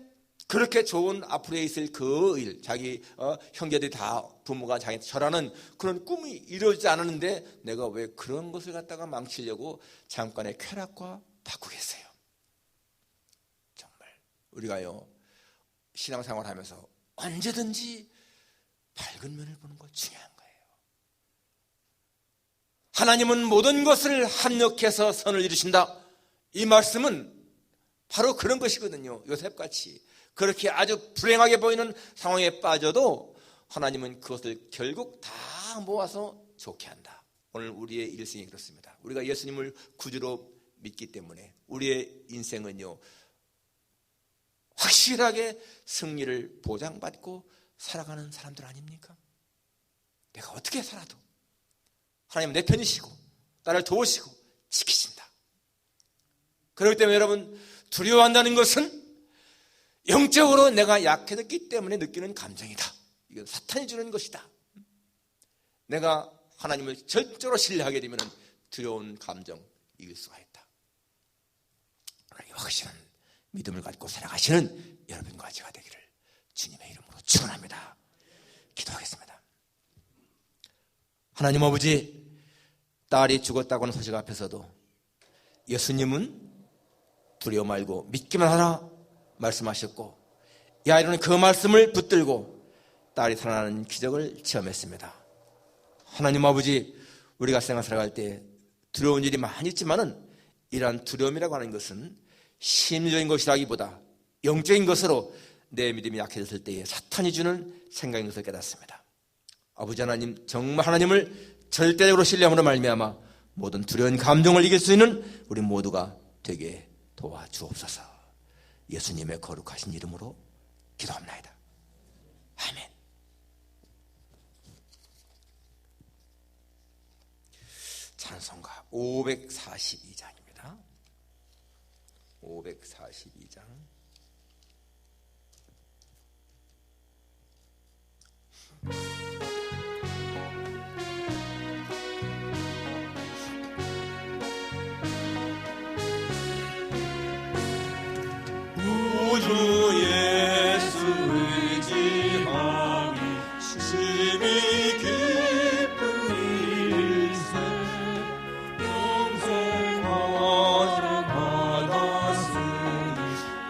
S1: 그렇게 좋은 앞으로 있을 그 일, 자기 형제들이 다 부모가 자기한테 절하는 그런 꿈이 이루어지지 않았는데 내가 왜 그런 것을 갖다가 망치려고 잠깐의 쾌락과 바꾸겠어요? 정말 우리가요 신앙생활을 하면서 언제든지 밝은 면을 보는 것 중요한 거예요. 하나님은 모든 것을 합력해서 선을 이루신다. 이 말씀은 바로 그런 것이거든요. 요셉같이 그렇게 아주 불행하게 보이는 상황에 빠져도 하나님은 그것을 결국 다 모아서 좋게 한다. 오늘 우리의 일생이 그렇습니다. 우리가 예수님을 구주로 믿기 때문에 우리의 인생은요 확실하게 승리를 보장받고 살아가는 사람들 아닙니까? 내가 어떻게 살아도 하나님은 내 편이시고 나를 도우시고 지키신다. 그렇기 때문에 여러분 두려워한다는 것은 영적으로 내가 약해졌기 때문에 느끼는 감정이다. 이건 사탄이 주는 것이다. 내가 하나님을 절대로 신뢰하게 되면 두려운 감정 이길 수가 있다. 하나님 확실한 믿음을 갖고 살아가시는 여러분과 제가 되기를 주님의 이름으로 축원합니다. 기도하겠습니다. 하나님 아버지, 딸이 죽었다고 하는 소식 앞에서도 예수님은 두려워 말고 믿기만 하라 말씀하셨고 이 아이는 그 말씀을 붙들고 딸이 살아나는 기적을 체험했습니다. 하나님 아버지, 우리가 생활 살아갈 때 두려운 일이 많이 있지만은 이러한 두려움이라고 하는 것은 심리적인 것이라기보다 영적인 것으로 내 믿음이 약해졌을 때에 사탄이 주는 생각인 것을 깨닫습니다. 아버지 하나님, 정말 하나님을 절대적으로 신뢰함으로 말미암아 모든 두려운 감정을 이길 수 있는 우리 모두가 되게 도와주옵소서. 예수님의 거룩하신 이름으로 기도합나이다. 아멘. 찬송가 542장입니다. 542장.
S4: 우주 예수 의지하니 심히 기쁜 일세 영생하자 받았으니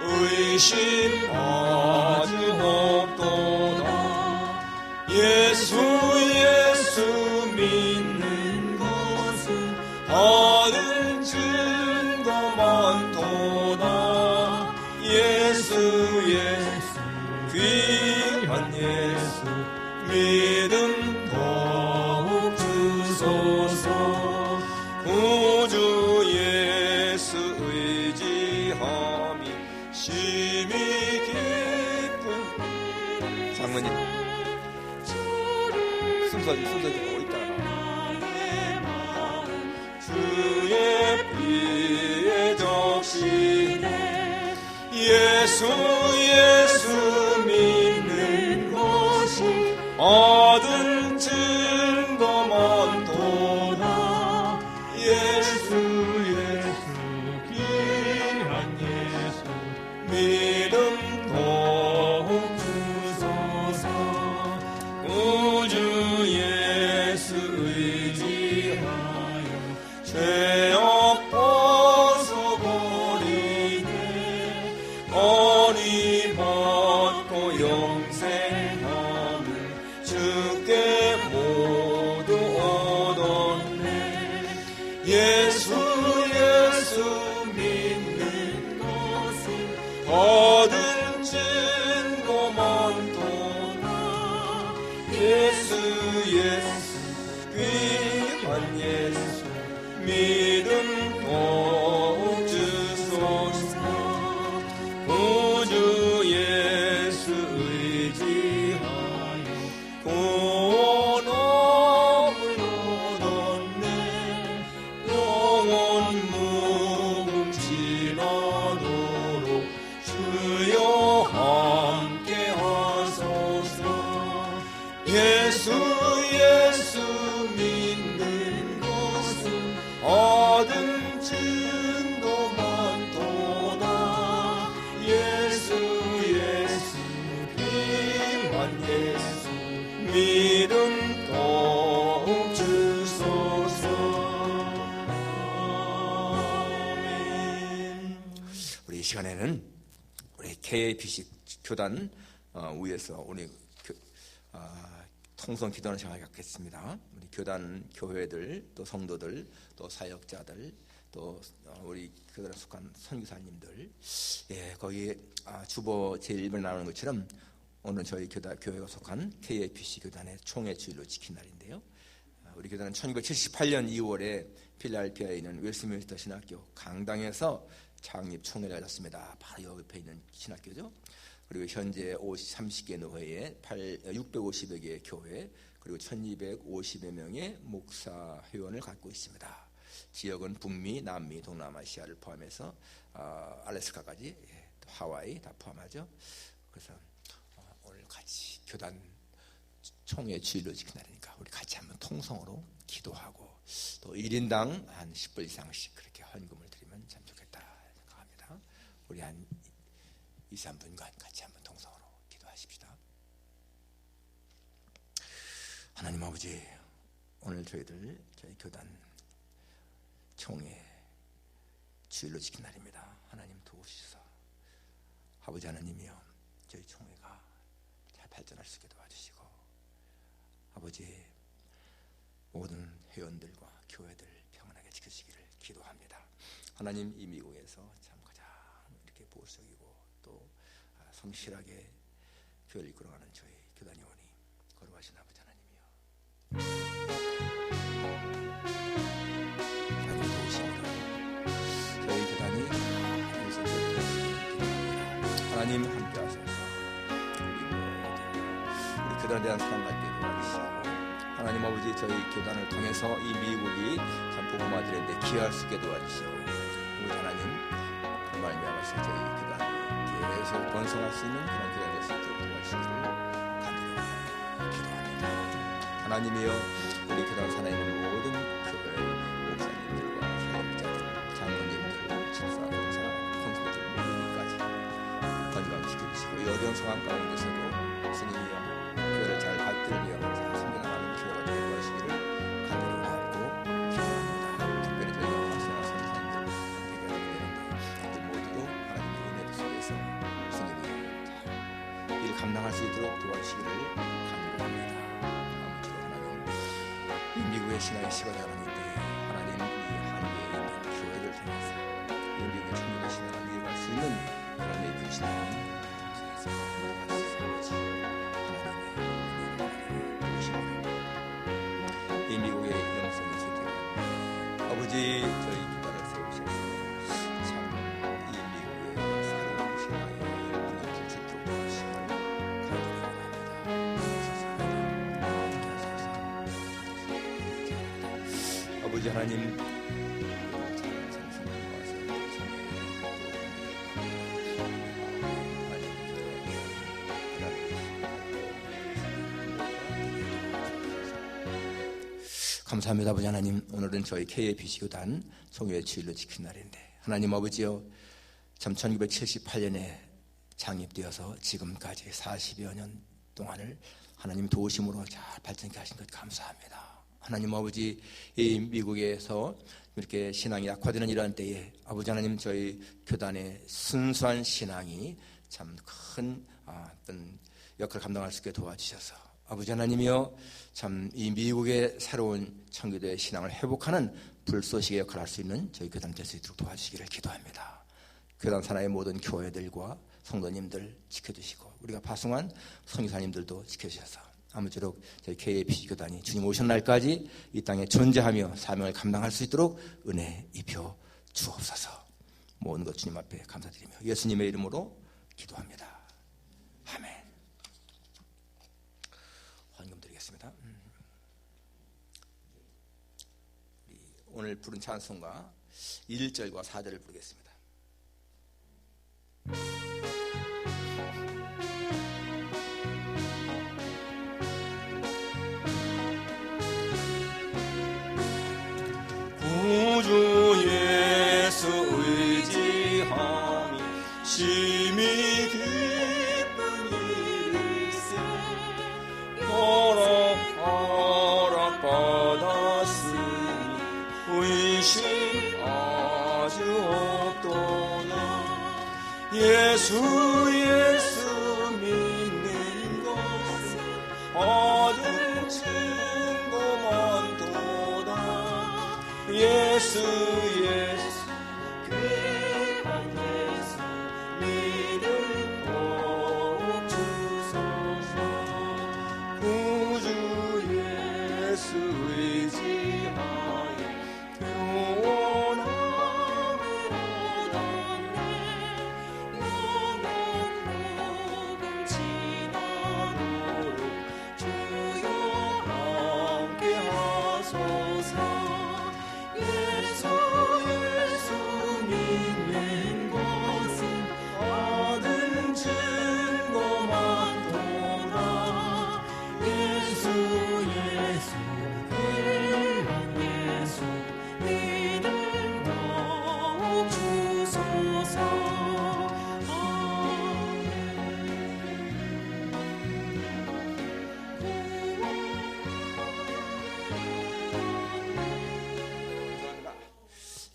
S4: 의심 아주 없도다. 예수 믿는 것은 받은 증거만 도다. 예수 귀한 예수 믿음 더욱 주소서. 구주 예수 의지함이 심히 기쁜.
S1: 장로님 순서지 보고 있다가
S4: 주의 피에 적시네. 예수 믿는 것이 얻은 증거만 도다. 예수 귀한 예수 믿음 더욱 주소서. 우주 예수 의지하여 죄악 벗어버리네. 어리 받고 영생함을 주께 모두 얻었네. 예수 믿는 것은 얻은 증거만 도다. 예수 귀한 예수 믿음 더욱 주소서. 구주 예수 의지하여 구원함을 얻었네. 영원 무궁 지나도록 주의
S1: 시간에는 우리 KAPC 교단 위에서 우리 통성 기도하는 시간을 갖겠습니다. 우리 교단 교회들, 또 성도들, 또 사역자들, 또 우리 교단에 속한 선교사님들, 거기 주보 제1번에 나오는 것처럼 오늘 저희 교회가 속한 KAPC 교단의 총회 주일로 지킨 날인데요. 우리 교단은 1978년 2월에 필라델피아에 있는 웨스트민스터 신학교 강당에서 창립 총회를 가졌습니다. 바로 옆에 있는 신학교죠. 그리고 현재 30개 노회에 650여 개의 교회, 그리고 1250여 명의 목사 회원을 갖고 있습니다. 지역은 북미, 남미, 동남아시아를 포함해서 알래스카까지, 또 하와이 다 포함하죠. 그래서 오늘 같이 교단 총회 주일로 지킨 날이니까 우리 같이 한번 통성으로 기도하고 또 1인당 한 10불 이상씩 그렇게 헌금을 드리면 참 좋겠다 생각합니다. 우리 한 2, 3분간 같이 한번 통성으로 기도하십시다. 하나님 아버지, 오늘 저희 교단 총회 주일로 지킨 날입니다. 하나님 도우시소서. 아버지 하나님이여, 저희 총회가 잘 발전할 수 있게 도와주시고, 아버지 모든 회원들과 교회들 평안하게 지켜주시기를 기도합니다. 하나님, 이 미국에서 참 가장 이렇게 보수적이고 또 성실하게 교회를 이끌어가는 저희 교단이 오니 거룩하신 아버지 하나님이여, 하나님 도우십니다. 저희 교단이 하늘에서 하나님 함께하소서. 우리 교단에 대한 사랑 갖게 도와주시고, 하나님 아버지, 저희 교단을 통해서 이 미국이 참 복음화들인데 기여할 수 있게 도와주시고, 우리 하나님 그 말미암아서 저희 교단이 계속 번성할 수 있는 그런 교단이 될 수 있도록 도와주시기를 간절히 기도합니다. 하나님이여, 우리 교단 산에 있는 모든 교회 목사님들과 사역자들, 장로님들, 집사, 권사, 성도들 모두까지 건강 지켜주시고, 이 어려운 상황 가운데서도 주님이여 교회를 잘 받들며 섬겨나가는 교회가 되게 도와주시기를 간절히 원하고 기도합니다. 특별히 저희가 박수나 선생님들 대표하게 되는데 그 모두도 하나님의 은혜 속에서 주님이 일 감당할 수 있도록 도와주시기를 간절합니다. 아무쪼록 하나님, 이 미국의 신앙의 시간이 가는데 하나님, 이 한국에 있는 교회를 통해서 이 미국의 천국의 신앙을 이어갈 수 있는 그런 예쁜 신앙을 이 미국의 영성의 세계가 아버지 저희 교단을 세우셔서 참 이 미국의 새로운 신앙의 영광을 주시도록 도와주시기를 간절히 원합니다. 아버지 하나님, 감사합니다. 아버지 하나님, 오늘은 저희 KAPC 교단 총회 주일로 지킨 날인데, 하나님 아버지여, 참 1978년에 창립되어서 지금까지 40여 년 동안을 하나님 도우심으로 잘 발전케 하신 것 감사합니다. 하나님 아버지, 이 미국에서 이렇게 신앙이 약화되는 이러한 때에 아버지 하나님, 저희 교단의 순수한 신앙이 참 큰 어떤 역할을 감당할 수 있게 도와주셔서 아버지 하나님이여, 참 이 미국의 새로운 청교도의 신앙을 회복하는 불쏘시개 역할을 할 수 있는 저희 교단 될 수 있도록 도와주시기를 기도합니다. 교단 산하의 모든 교회들과 성도님들 지켜주시고, 우리가 파송한 선교사님들도 지켜주셔서 아무쪼록 저희 KAPC 교단이 주님 오신 날까지 이 땅에 존재하며 사명을 감당할 수 있도록 은혜 입혀 주옵소서. 모든 것 주님 앞에 감사드리며 예수님의 이름으로 기도합니다. 아멘. 헌금 드리겠습니다. 오늘 부른 찬송가 1절과 4절을 부르겠습니다.
S4: 구주 예수 의지함이 심히 기쁜 일일세 허락받았으니 의심 아주 없도다 예수 믿는 것은 얻을 증거만 도다. 예수 귀한 예수 믿을 꼭 주소서. 구주 예수 의지하여 구원함을 얻었네. 영원 목을 지나도록 주여 함께 하소서. 예수 믿는 것은 얻은 증거만 도다. 예수 귀한 예수 믿을 꼭 주소서.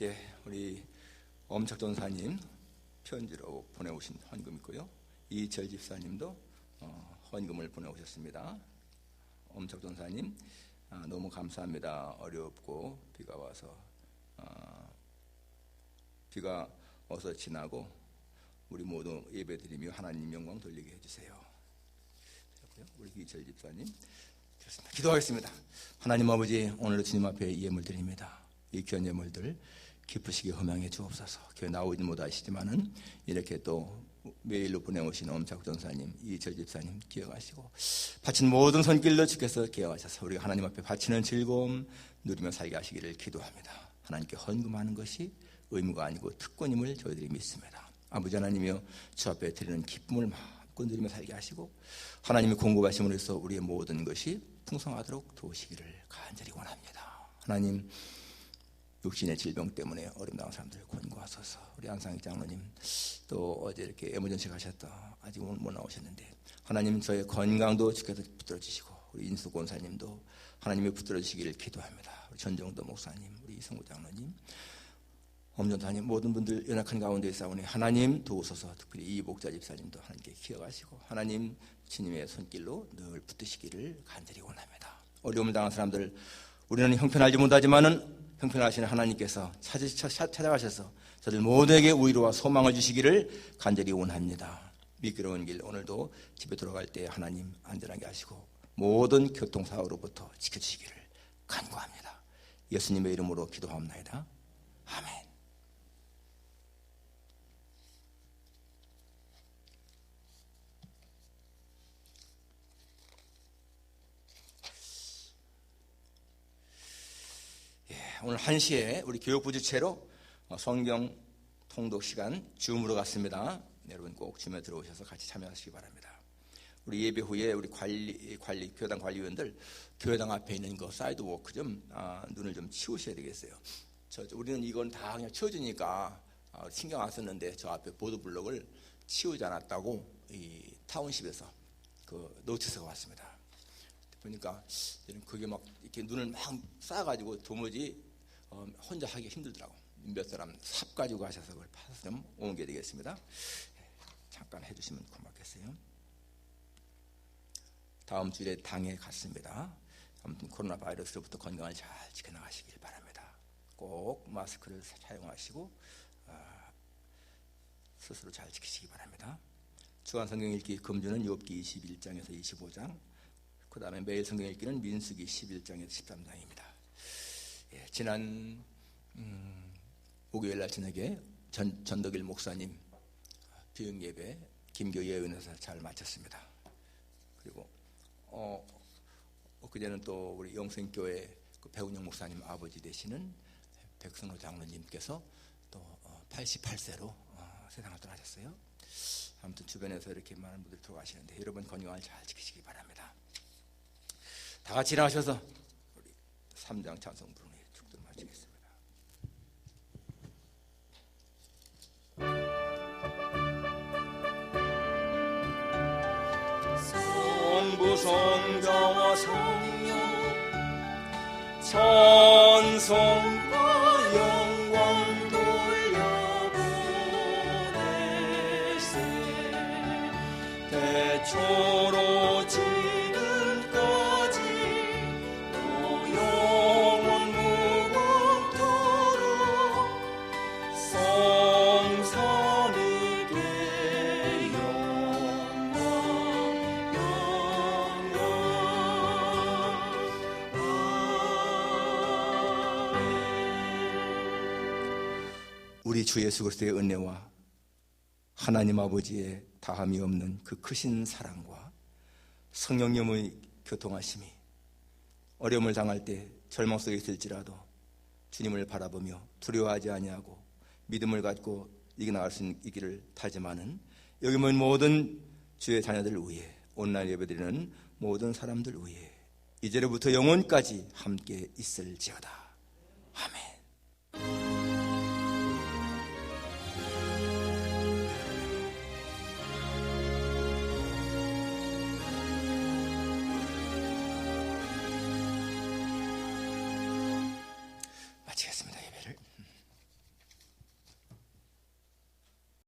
S1: 예, 우리 엄착전사님 편지로 보내오신 헌금 있고요. 이철 집사님도 헌금을 보내오셨습니다. 엄착전사님 너무 감사합니다. 어렵고 비가 와서 비가 어서 지나고 우리 모두 예배드리며 하나님 영광 돌리게 해주세요. 우리 이철 집사님 그렇습니다. 기도하겠습니다. 하나님 아버지, 오늘도 주님 앞에 예물 드립니다. 이 귀한 예물들 기쁘시게 허명해 주옵소서. 교회 나오지 못하시지만은 이렇게 또 메일로 보내오신 엄착전사님, 이철 집사님 기억하시고 바친 모든 손길도 주께서 기억하셔서 우리가 하나님 앞에 바치는 즐거움 누리며 살게 하시기를 기도합니다. 하나님께 헌금하는 것이 의무가 아니고 특권임을 저희들이 믿습니다. 아버지 하나님이여, 주 앞에 드리는 기쁨을 마음껏 누리며 살게 하시고 하나님이 공급하심으로 해서 우리의 모든 것이 풍성하도록 도우시기를 간절히 원합니다. 하나님, 육신의 질병 때문에 어려움 당한 사람들을 권고하소서. 우리 안상익 장로님 또 어제 이렇게 에머전시 가셨다 아직 오늘 못 나오셨는데 하나님 저의 건강도 주께서 붙들어 주시고 우리 인수 권사님도 하나님이 붙들어 주시기를 기도합니다. 우리 전정도 목사님, 우리 이성구 장로님, 엄전사님 모든 분들 연약한 가운데 있사오니 하나님 도우소서. 특별히 이복자 집사님도 하나님께 기억하시고 하나님 주님의 손길로 늘 붙드시기를 간절히 원합니다. 어려움을 당한 사람들, 우리는 형편알지 못하지만은 형편하시는 하나님께서 찾아가셔서 저들 모두에게 위로와 소망을 주시기를 간절히 원합니다. 미끄러운 길 오늘도 집에 돌아갈 때 하나님 안전하게 하시고 모든 교통사고로부터 지켜주시기를 간구합니다. 예수님의 이름으로 기도하옵나이다. 아멘. 오늘 1시에 우리 교육부 주최로 성경 통독 시간 줌으로 갔습니다. 여러분 꼭 줌에 들어오셔서 같이 참여하시기 바랍니다. 우리 예배 후에 우리 교회당 관리위원들 교회당 앞에 있는 거 사이드워크 좀 눈을 좀 치우셔야 되겠어요. 우리는 이건 다 그냥 치워주니까 신경 안 썼는데 저 앞에 보도블록을 치우지 않았다고 이 타운십에서 그 노티스가 왔습니다. 보니까 그게 막 이렇게 눈을 막 쌓아가지고 도무지 혼자 하기 힘들더라고. 몇 사람 삽 가지고 가셔서 그걸 파서 좀 옮겨야 되겠습니다. 잠깐 해주시면 고맙겠어요. 다음 주에 당에 갔습니다. 아무튼 코로나 바이러스로부터 건강을 잘 지켜나가시길 바랍니다. 꼭 마스크를 사용하시고 스스로 잘 지키시기 바랍니다. 주간 성경 읽기 금주는 욥기 21장에서 25장, 그 다음에 매일 성경 읽기는 민수기 11장에서 13장입니다. 예, 지난 목요일 날 저녁에 전덕일 목사님 비응 예배 김교 예언에서 잘 마쳤습니다. 그리고 엊그제는 또 우리 영생교회 그 배운영 목사님 아버지 되시는 백선호 장로님께서 또 88세로 세상을 떠나셨어요. 아무튼 주변에서 이렇게 많은 분들이 돌아가시는데 여러분 건강을 잘 지키시기 바랍니다. 다 같이 일어나셔서 우리 3장 찬송 부르는 축도를 마치겠습니다.
S4: 선부성자와 성령 찬송과 영광 돌려보내
S1: 우리 주 예수 그리스도의 은혜와 하나님 아버지의 다함이 없는 그 크신 사랑과 성령님의 교통하심이 어려움을 당할 때 절망 속에 있을지라도 주님을 바라보며 두려워하지 아니하고 믿음을 갖고 이겨나갈 수 있기를 타지만은 여기 모인 모든 주의 자녀들 위해 온라인 예배드리는 모든 사람들 위해 이제로부터 영원까지 함께 있을지어다.